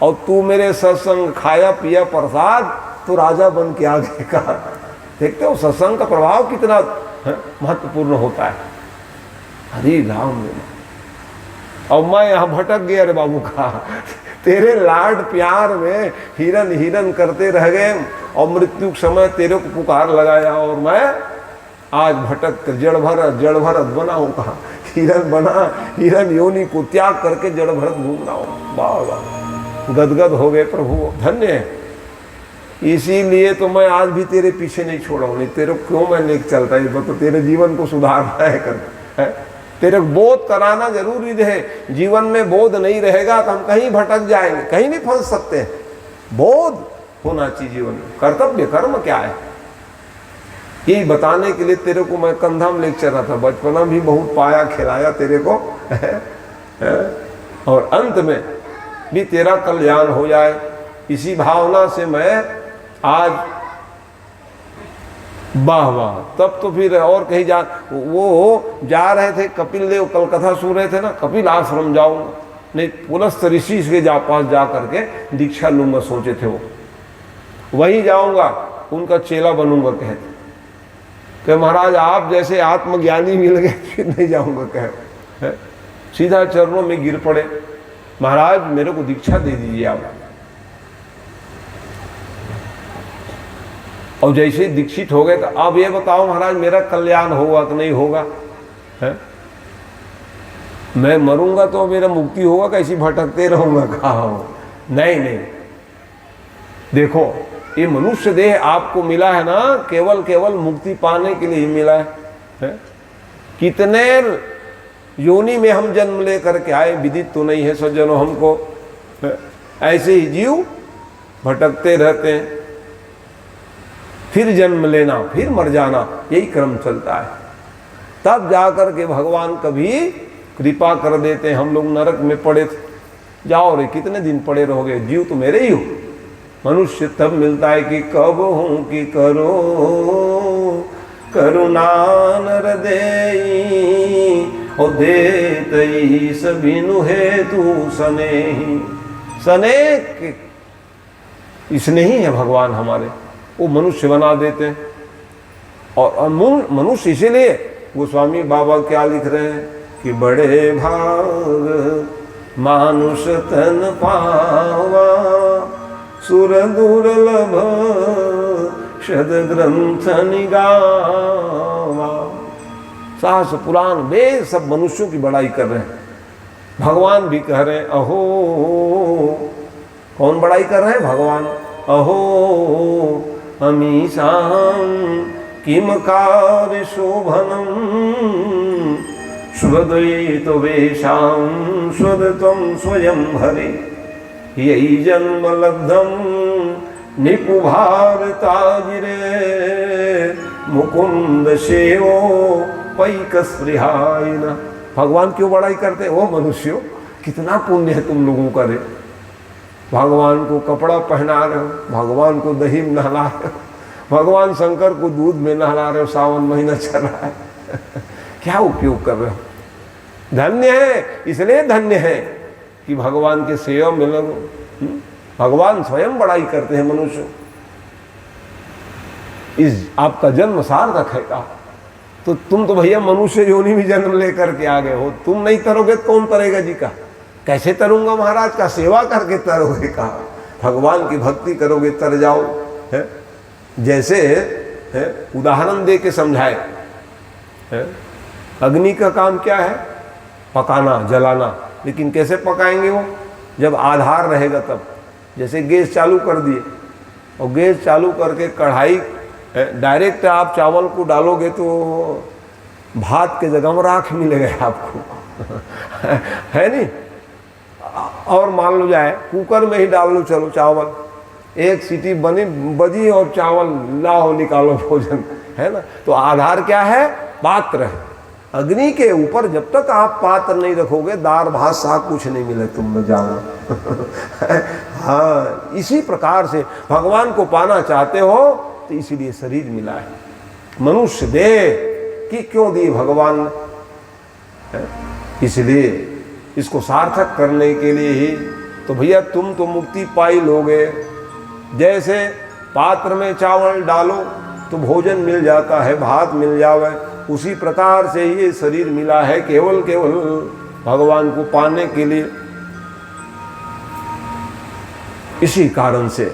और तू मेरे सत्संग खाया पिया प्रसाद तो राजा बन के आ गए। कहा देखते हो सत्संग का प्रभाव कितना महत्वपूर्ण होता है। हरि राम। और मैं यहाँ भटक गया रे बाबू। कहा तेरे लाड प्यार में हिरन हिरन करते रह गए और मृत्यु के समय तेरे को पुकार लगाया और मैं आज भटक कर जड़ भरत बना हूँ। कहा हिरन बना, हिरन योनि को त्याग करके जड़ भरत घूम रहा हूँ। वाह वाह, गदगद हो गए प्रभु, धन्य है। इसीलिए तो मैं आज भी तेरे पीछे नहीं छोड़ा हूँ। नहीं तेरे क्यों मैं लेके चलता है? तो तेरे जीवन को सुधारना है तेरे बोध कराना जरूरी है। जीवन में बोध नहीं रहेगा तो हम कहीं भटक जाएंगे, कहीं नहीं फंस सकते हैं। बोध होना चाहिए जीवन में। कर्तव्य कर्म क्या है यही बताने के लिए तेरे को मैं कंधा में लेके चल रहा था। बचपना भी बहुत पाया खिलाया तेरे को और अंत में भी तेरा कल्याण हो जाए, इसी भावना से मैं आज वाह वाह। तब तो फिर और कहीं वो जा रहे थे, कपिल देव कलकत्ता सुन रहे थे ना, कपिल आश्रम जाऊंगा, नहीं पुलस्त ऋषि के पास जा करके दीक्षा लूंगा सोचे थे। वो वहीं जाऊंगा, उनका चेला बनूंगा। कहते कि महाराज आप जैसे आत्मज्ञानी मिल गए फिर नहीं जाऊंगा। कहे सीधा चरणों में गिर पड़े, महाराज मेरे को दीक्षा दे दीजिए आप। और जैसे दीक्षित हो गए तो अब ये बताओ महाराज मेरा कल्याण होगा कि नहीं होगा? है मैं मरूंगा तो मेरा मुक्ति होगा, कैसी भटकते रहूंगा? कहा नहीं। देखो ये मनुष्य देह आपको मिला है ना, केवल मुक्ति पाने के लिए ही मिला है। कितने योनि में हम जन्म लेकर के आए विदित तो नहीं है सज्जनों हमको। ऐसे ही जीव भटकते रहते हैं, फिर जन्म लेना फिर मर जाना, यही क्रम चलता है। तब जाकर के भगवान कभी कृपा कर देते हैं। हम लोग नरक में पड़े थे, जाओ रे कितने दिन पड़े रहोगे, जीव तो मेरे ही हो। मनुष्य तब मिलता है कि कब हूँ कि करो करुणा नर देई और देतई सबिनु हेतु सने इसने ही है भगवान हमारे, वो मनुष्य बना देते हैं। और मनुष्य इसीलिए गोस्वामी बाबा क्या लिख रहे हैं कि बड़े भाग मानुष तन पावा सुर दुर्लभ सद्ग्रंथ निगावा। सहस्र पुराण वेद सब मनुष्यों की बड़ाई कर रहे हैं, भगवान भी कह रहे हैं अहो। कौन बड़ाई कर रहे हैं? भगवान। अहो अमीशां किम कार्य शोभनम स्वद्वैतो वेशां स्वदत्वं स्वयं हरे यही जन्म लब्धम निपु भारताजिरे मुकुंद सेवो पैकस्पृहायिना। भगवान क्यों बड़ाई करते हैं? वो मनुष्यों, कितना पुण्य है तुम लोगों का रे। भगवान को कपड़ा पहना रहे हो, भगवान को दही में नहला रहे हो, भगवान शंकर को दूध में नहला रहे हो, सावन महीना चल रहा है क्या उपयोग कर रहे हो? धन्य है, इसलिए धन्य है कि भगवान के सेवा में लगो। भगवान स्वयं बड़ाई करते हैं मनुष्य। इस आपका जन्म सार्थक है का? तो तुम तो भैया मनुष्य योनि में जन्म लेकर के आ गए हो, तुम नहीं तरोगे तो कौन तरेगा जी का? कैसे तरूंगा महाराज का? सेवा करके तरोगे का? भगवान की भक्ति करोगे तर जाओ है? जैसे है उदाहरण दे के समझाए है? अग्नि का काम क्या है? पकाना, जलाना। लेकिन कैसे पकाएंगे वो? जब आधार रहेगा तब। जैसे गैस चालू कर दिए और गैस चालू करके कढ़ाई डायरेक्ट आप चावल को डालोगे तो भात के जगह में राख मिलेगा आपको है नहीं? और मान लो जाए कुकर में ही डाल लो, चलो चावल, एक सीटी बजी और चावल लाओ निकालो भोजन, है ना? तो आधार क्या है? पात्र है। अग्नि के ऊपर जब तक आप पात्र नहीं रखोगे, दाल भात साग कुछ नहीं मिले तुम में जाओ हाँ, इसी प्रकार से भगवान को पाना चाहते हो तो इसीलिए शरीर मिला है। मनुष्य देह कि क्यों दी भगवान ने? इसलिए इसको सार्थक करने के लिए ही तो भैया तुम तो मुक्ति पाई लोगे। जैसे पात्र में चावल डालो तो भोजन मिल जाता है, भात मिल जावे, उसी प्रकार से ये शरीर मिला है केवल भगवान को पाने के लिए। इसी कारण से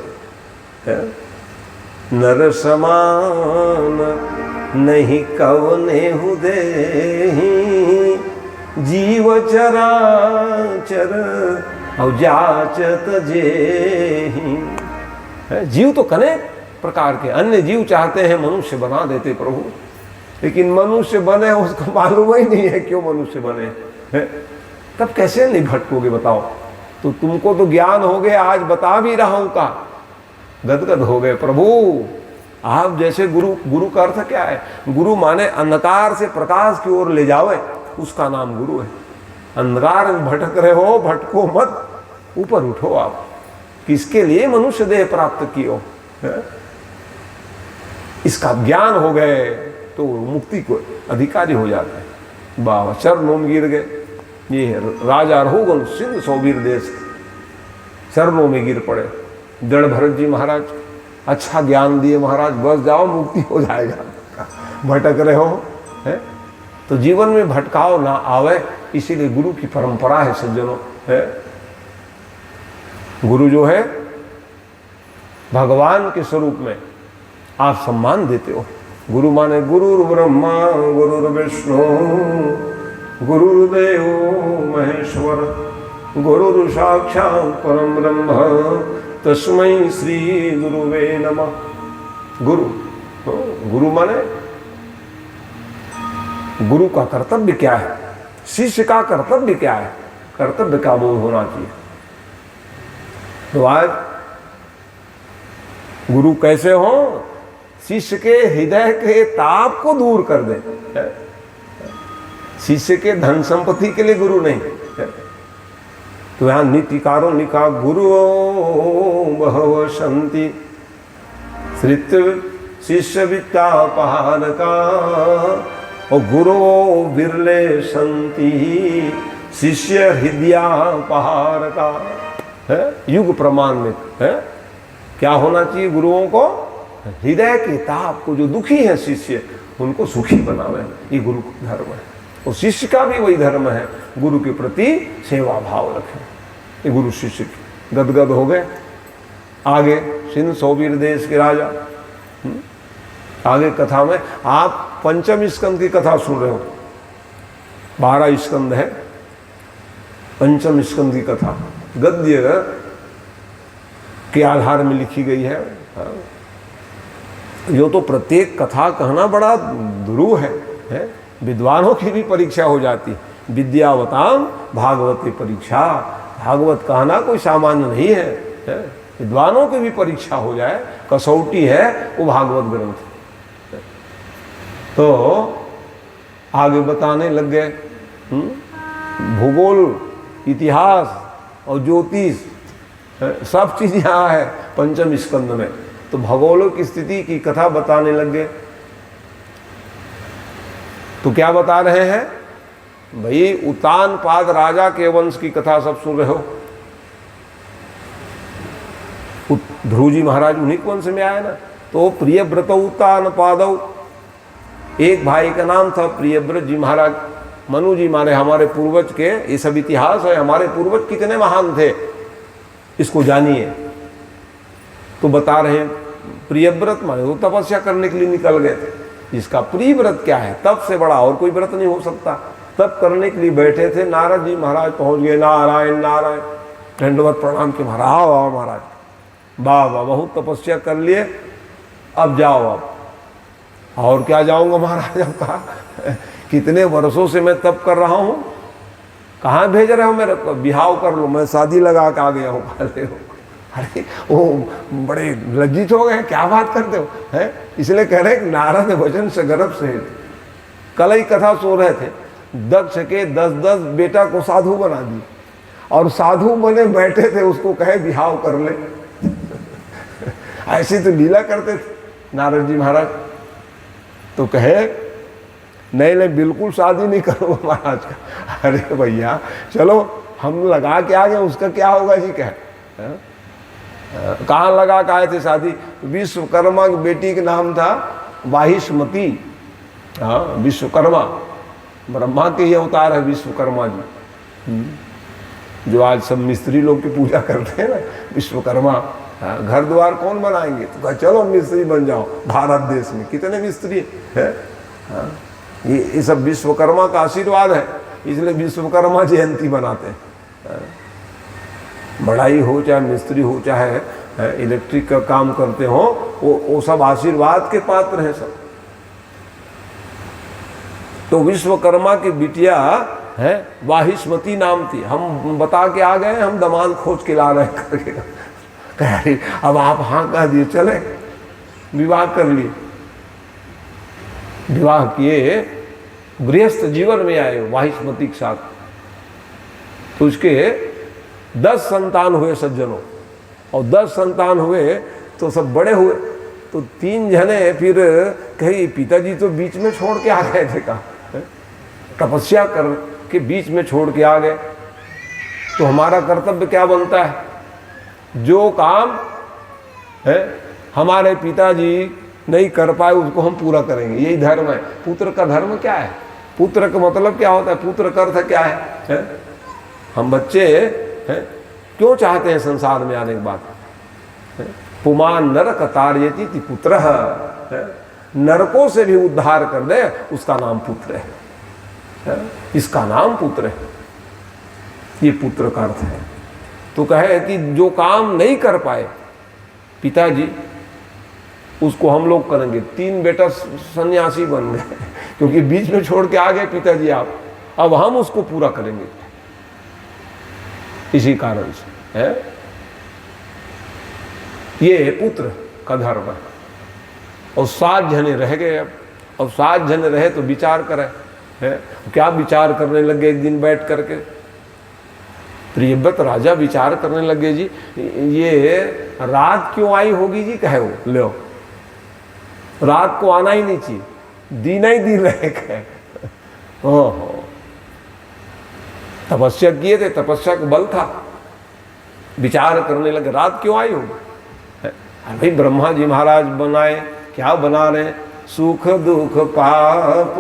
नर समान नहीं कवने हुदेहि जीव चराचर और जाचत जेहि। जीव तो कने प्रकार के अन्य जीव चाहते हैं मनुष्य बना देते प्रभु, लेकिन मनुष्य बने उसको मालूम ही नहीं है क्यों मनुष्य बने है? तब कैसे नहीं भटकोगे बताओ? तो तुमको तो ज्ञान हो गया, आज बता भी रहा हूं का गदगद हो गए प्रभु। आप जैसे गुरु का अर्थ क्या है? गुरु माने अंधकार से प्रकाश की ओर ले जावे, उसका नाम गुरु है। अंधकार में भटक रहे हो, भटको मत, ऊपर उठो आप। किसके लिए मनुष्य देह प्राप्त कियो? इसका ज्ञान हो गए तो मुक्ति को अधिकारी हो जाते हैं। बाबा चरणों में गिर गए, ये राजा रघुगण सिंह सौवीर देश चरणों में गिर पड़े। जड़ भरत जी महाराज अच्छा ज्ञान दिए, महाराज बस जाओ मुक्ति हो जाएगा। भटक रहे हो है? तो जीवन में भटकाव ना आवे, इसीलिए गुरु की परंपरा है सज्जनों है। गुरु जो है भगवान के स्वरूप में आप सम्मान देते हो। गुरु माने गुरुर् ब्रह्मा गुरुर्विष्णु गुरुर्देव महेश्वर गुरुर् साक्षात् परम ब्रह्म तस्मै श्री गुरुवे नमः। गुरु माने गुरु का कर्तव्य क्या है, शिष्य का कर्तव्य क्या है, कर्तव्य का बोध होना चाहिए। तो आज गुरु कैसे हो? शिष्य के हृदय के ताप को दूर कर दे। शिष्य के धन संपत्ति के लिए गुरु नहीं। तो यहां नीतिकारों ने कहा गुरु बहव संति श्रित शिष्य विद्या पहाड़ का और गुरु बिरले संति शिष्य हृदय पहाड़ का है। युग प्रमाण में है क्या होना चाहिए? गुरुओं को हृदय के ताप को, जो दुखी है शिष्य उनको सुखी बनावे, ये गुरु का धर्म है। और शिष्य का भी वही धर्म है, गुरु के प्रति सेवा भाव रखें। ये गुरु शिष्य गदगद हो गए। आगे सिंध सोबीर देश के राजा। आगे कथा में आप पंचम स्कंद की कथा सुन रहे हो, 12 स्कंद है, पंचम स्कंद की कथा गद्य के आधार में लिखी गई है। यो तो प्रत्येक कथा कहना बड़ा दुरूह है? विद्वानों की भी परीक्षा हो जाती, विद्यावताम भागवती परीक्षा। भागवत कहना कोई सामान्य नहीं है, विद्वानों की भी परीक्षा हो जाए, कसौटी है वो भागवत ग्रंथ। तो आगे बताने लग गए भूगोल, इतिहास और ज्योतिष, सब चीज यहाँ है पंचम स्कंद में। तो भगोलों की स्थिति की कथा बताने लग गए। तो क्या बता रहे हैं भाई, उत्तानपाद राजा के वंश की कथा सब सुन रहे हो। ध्रुव जी महाराज उन्हीं के वंश में आए ना। तो प्रियव्रत उत्तानपादव, एक भाई का नाम था प्रियव्रत जी महाराज। मनु जी माने हमारे पूर्वज के, ये सब इतिहास है, हमारे पूर्वज कितने महान थे इसको जानिए। तो बता रहे हैं प्रियव्रत माने वो तपस्या करने के लिए निकल गए थे। इसका प्रियव्रत क्या है, तप से बड़ा और कोई व्रत नहीं हो सकता। तप करने के लिए बैठे थे, नारद जी महाराज पहुंच गए। नारायण नारायण, दंडवत प्रणाम के महाराज, वाह महाराज, वाह वाह, बहुत तपस्या कर लिए, अब जाओ। अब और क्या जाऊंगा महाराज, अब कहा कितने वर्षों से मैं तप कर रहा हूँ, कहाँ भेज रहे हो मेरे को, बिहाव कर लो, मैं शादी लगा के आ गया हूँ। अरे वो बड़े लज्जित हो गए, क्या बात करते हो है। इसलिए कह रहे हैं नारद वचन से गर्भ से। कल ही कथा सो रहे थे, दक्ष के 10-10 बेटा को साधु बना दी, और साधु बने बैठे थे, उसको कहे बिहाव कर ले। ऐसी तो लीला करते थे नारद जी महाराज। तो कहे नहीं नहीं, बिल्कुल शादी नहीं करूँगा महाराज का। अरे भैया चलो हम लगा के आ गए, उसका क्या होगा जी। कहे कहाँ लगा के आए थे शादी, विश्वकर्मा की बेटी के नाम था वाहिष्मती। हाँ, विश्वकर्मा, ब्रह्मा के ही अवतार है विश्वकर्मा जी, जो आज सब मिस्त्री लोग की पूजा करते हैं ना, विश्वकर्मा। घर द्वार कौन बनाएंगे, तो कहा चलो मिस्त्री बन जाओ। भारत देश में कितने मिस्त्री है, ये सब विश्वकर्मा का आशीर्वाद है, इसलिए विश्वकर्मा जयंती बनाते हैं। बढ़ाई हो चाहे मिस्त्री हो चाहे इलेक्ट्रिक का काम करते हो, वो सब आशीर्वाद के पात्र हैं सब। तो विश्वकर्मा की बिटिया है वाहिष्मती नाम थी। हम बता के आ गए, हम दमाद खोज के ला रहे करके। कह रही अब आप हाँ कह दिए, चले विवाह कर लिए। विवाह किए, गृहस्थ जीवन में आए वाहिष्मती के साथ। तो उसके 10 संतान हुए सज्जनों, और 10 संतान हुए तो सब बड़े हुए। तो 3 जने फिर कहीं पिताजी तो बीच में छोड़ के आ गए थे, कहा तपस्या कर के बीच में छोड़ के आ गए। तो हमारा कर्तव्य क्या बनता है, जो काम है हमारे पिताजी नहीं कर पाए उसको हम पूरा करेंगे, यही धर्म है। पुत्र का धर्म क्या है, पुत्र का मतलब क्या होता है, पुत्र का अर्थ क्या है? हम बच्चे हैं क्यों चाहते हैं संसार में आने के बाद, पुमान नरक तारयति पुत्र, नरकों से भी उद्धार कर दे उसका नाम पुत्र है, इसका नाम पुत्र है, ये पुत्र का अर्थ है। तो कहे कि जो काम नहीं कर पाए पिताजी उसको हम लोग करेंगे। 3 बेटा सन्यासी बन गए क्योंकि बीच में छोड़ के आ गए पिताजी आप, अब हम उसको पूरा करेंगे। इसी कारण से है ये पुत्र का धर्म है। और 7 जने रह गए अब 7 जने रहे तो विचार करें है, क्या विचार करने लगे एक दिन बैठ करके। प्रियव्रत राजा विचार करने लगे, जी ये रात क्यों आई होगी जी, कहे वो लो रात को आना ही नहीं चाहिए, दिन ही दिन रहे कहे। ओहो, तपस्या किए थे, तपस्या का बल था, विचार करने लगे रात क्यों आई होगी। भाई ब्रह्मा जी महाराज बनाए, क्या बना रहे, सुख दुख पाप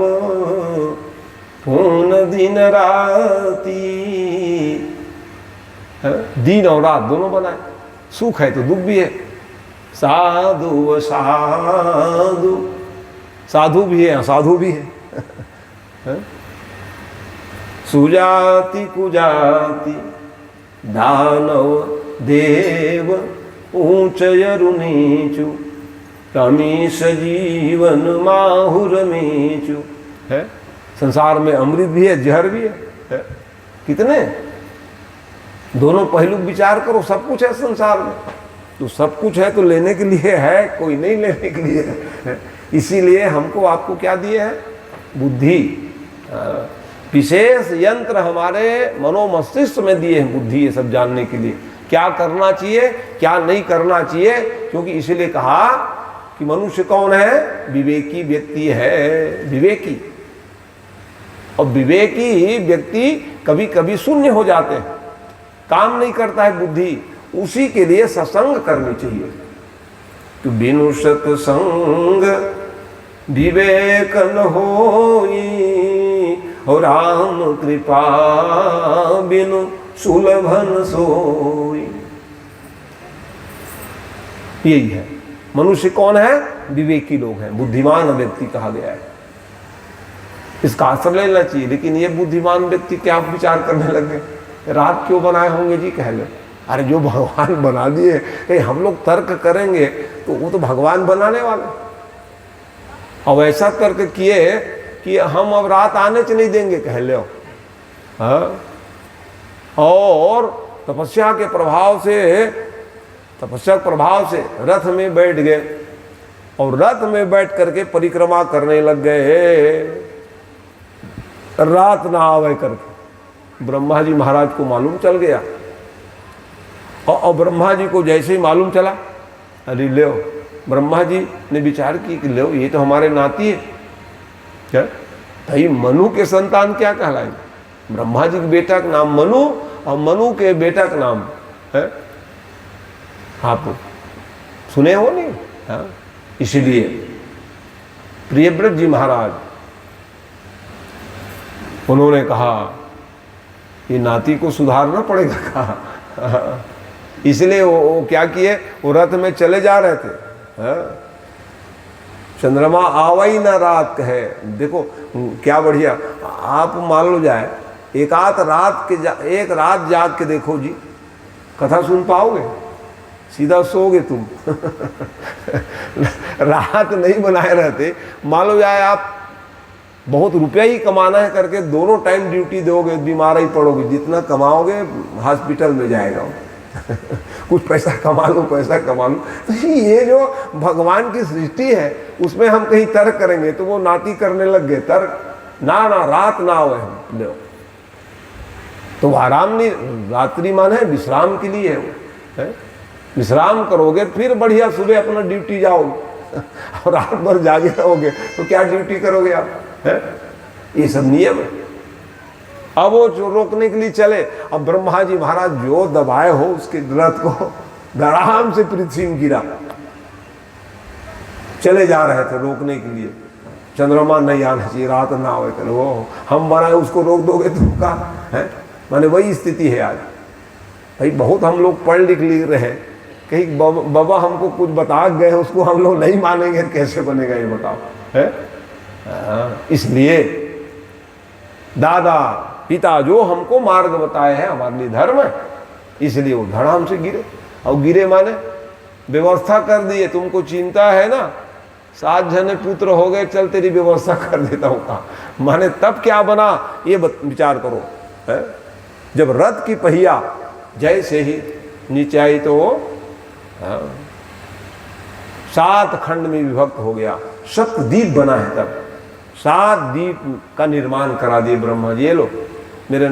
पूर्ण दिन राती, दिन और रात दोनों बनाए। सुख है तो दुख भी है। साधु साधु, साधु भी है असाधु भी है। सुजाति कुजाति दानव देव ऊंच यरु नीचु, रमीश जीवन माहुर मीचु है। संसार में अमृत भी है जहर भी है। कितने दोनों पहलू विचार करो, सब कुछ है संसार में। तो सब कुछ है तो लेने के लिए है, कोई नहीं लेने के लिए है। इसीलिए हमको आपको क्या दिए है? बुद्धि। विशेष यंत्र हमारे मनोमस्तिष्क में दिए हैं बुद्धि, ये सब जानने के लिए क्या करना चाहिए क्या नहीं करना चाहिए। क्योंकि इसीलिए कहा कि मनुष्य कौन है? विवेकी व्यक्ति है, विवेकी। और विवेकी व्यक्ति कभी कभी शून्य हो जाते हैं, काम नहीं करता है बुद्धि, उसी के लिए सत्संग करनी चाहिए। तो बिनु सत्संग विवेक न होई, और राम कृपा बिनु सुलभन सोई। यही है मनुष्य कौन है? विवेकी लोग हैं, बुद्धिमान व्यक्ति कहा गया है। इसका आश्रय लेना चाहिए। लेकिन ये बुद्धिमान व्यक्ति क्या विचार करने लगे, रात क्यों बनाए होंगे जी? कह ले, अरे जो भगवान बना दिए, कहीं हम लोग तर्क करेंगे तो वो तो भगवान बनाने वाले। अब ऐसा तर्क किए कि हम अब रात आने च नहीं देंगे, कह ले। हाँ, और तपस्या के प्रभाव से रथ में बैठ गए और रथ में बैठ करके परिक्रमा करने लग गए, रात ना आवे करके। ब्रह्मा जी महाराज को मालूम चल गया, और ब्रह्मा जी को जैसे ही मालूम चला, अरे ले, ब्रह्मा जी ने विचार की कि ले, ये तो हमारे नाती है। क्या भाई, मनु के संतान क्या कहलाएंगे? ब्रह्मा जी के बेटा का नाम मनु और मनु के बेटा का नाम है, आप सुने हो नहीं? हाँ? इसीलिए प्रियव्रत जी महाराज उन्होंने कहा ये नाती को सुधारना पड़ेगा, कहा। इसलिए वो क्या किए, वो रथ में चले जा रहे थे। हाँ? चंद्रमा आवाई ना रात कहे। देखो क्या बढ़िया, आप मान लो जाए एक रात जाग के देखो जी, कथा सुन पाओगे? सीधा सोओगे तुम। रात नहीं बनाए रहते। मान लो जाए आप बहुत रुपया ही कमाना है करके दोनों टाइम ड्यूटी दोगे, बीमार ही पड़ोगे। जितना कमाओगे हॉस्पिटल में जाएगा। कुछ पैसा कमा लो। तो ये जो भगवान की सृष्टि है उसमें हम कहीं तर्क करेंगे तो वो नाती करने लग गए तर्क। ना रात ना हो हम ले, तो आराम नहीं, रात्रि मान है विश्राम के लिए है वो, है? विश्राम करोगे फिर बढ़िया सुबह अपना ड्यूटी जाओगे। और रात भर जागे रहोगे तो क्या ड्यूटी करोगे आप, है? ये सब नियम है। अब वो जो रोकने के लिए चले, अब ब्रह्मा जी महाराज जो दबाए हो उसके रथ को धड़ाम से पृथ्वी में गिरा। चले जा रहे थे रोकने के लिए, चंद्रमा नहीं आना चाहिए, रात ना हो, चलो वो हम बनाए उसको रोक दोगे तो कहा है। माने वही स्थिति है आज भाई। बहुत हम लोग पढ़ लिख रहे हैं, कहीं बाबा हमको कुछ बता गए उसको हम लोग नहीं मानेंगे, कैसे बनेगा ये बताओ, है? इसलिए दादा पिता जो हमको मार्ग बताए हैं हमारे लिए धर्म है, इसलिए वो धड़ाम से गिरे। और गिरे माने व्यवस्था कर दिए, तुमको चिंता है ना 7 जने पुत्र हो गए, चल तेरी व्यवस्था कर देता हूँ। कहा माने तब क्या बना ये विचार करो, है? जब रथ की पहिया जैसे ही नीचे आई तो 7 खंड में विभक्त हो गया, सप्तद्वीप बना है। तब 7 द्वीप का निर्माण करा दिए ब्रह्मा जी। ये लो मेरे,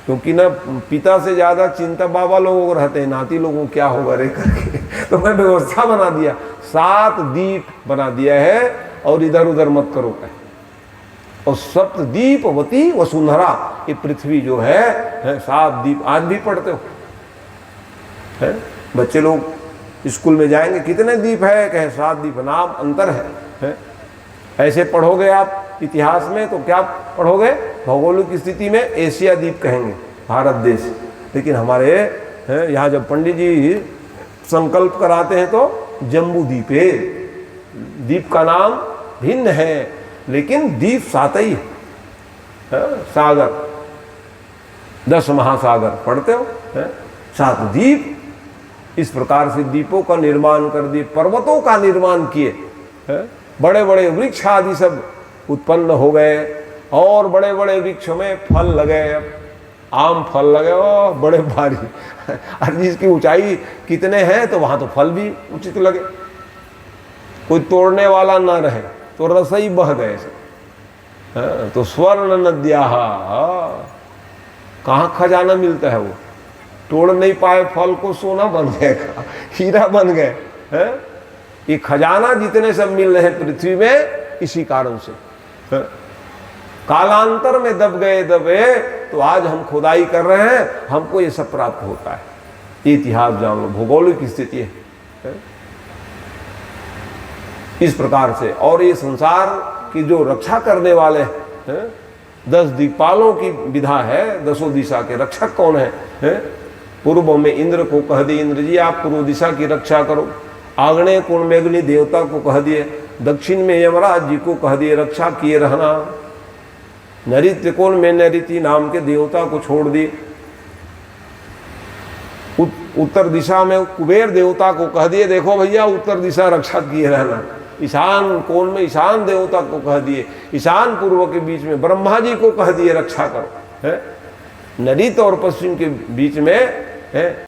क्योंकि ना पिता से ज्यादा चिंता बाबा लोगों को रहते हैं, नाती लोगों को क्या होगा रे करके, तो मैं व्यवस्था बना दिया, 7 द्वीप बना दिया है और इधर उधर मत करो कहीं। और सप्तद्वीपवती वसुंधरा, ये पृथ्वी जो है 7 द्वीप। आज भी पढ़ते हो, है? बच्चे लोग स्कूल में जाएंगे, कितने द्वीप है, कहे 7 द्वीप, नाम अंतर है? ऐसे पढ़ोगे आप इतिहास में तो क्या पढ़ोगे, भौगोलिक स्थिति में एशिया द्वीप कहेंगे, भारत देश। लेकिन हमारे यहाँ जब पंडित जी संकल्प कराते हैं तो जम्बू द्वीपे, द्वीप का नाम भिन्न है लेकिन द्वीप सात ही है। सागर 10 महासागर पढ़ते हो, 7 द्वीप। इस प्रकार से द्वीपों का निर्माण कर दिए, पर्वतों का निर्माण किए, बड़े बड़े वृक्ष आदि सब उत्पन्न हो गए और बड़े बड़े वृक्षों में फल लगे, आम फल लगे, ओ बड़े भारी। और जिसकी ऊंचाई कितने हैं तो वहां तो फल भी उचित लगे, कोई तोड़ने वाला ना रहे तो रस ही बह गए सब। तो स्वर्ण नद्या, कहाँ खजाना मिलता है, वो तोड़ नहीं पाए फल को सोना बन गए, हीरा बन गए हैं। ये खजाना जितने सब मिल रहे हैं पृथ्वी में इसी कारण से, कालांतर में दब गए दबे तो आज हम खुदाई कर रहे हैं, हमको ये सब प्राप्त होता है। ये इतिहास जान लो, भौगोलिक स्थिति है इस प्रकार से। और ये संसार की जो रक्षा करने वाले हैं, 10 दिक्पालों की विधा है, 10 दिशा के रक्षक कौन है? पूर्व में इंद्र को कह दिए, इंद्र जी आप पूर्व दिशा की रक्षा करो। आग्नेय कोण में अग्नि देवता को कह दिए, दक्षिण में यमराज जी को कह दिए रक्षा किए रहना। नैऋत्य कोण में नैऋति नाम के देवता को छोड़ दिए। उत्तर दिशा में कुबेर देवता को कह दिए, देखो भैया उत्तर दिशा रक्षा किए रहना। ईशान कोण में ईशान देवता को कह दिए, ईशान पूर्व के बीच में ब्रह्मा जी को कह दिए रक्षा करो, है। नैऋत्य और पश्चिम के बीच में है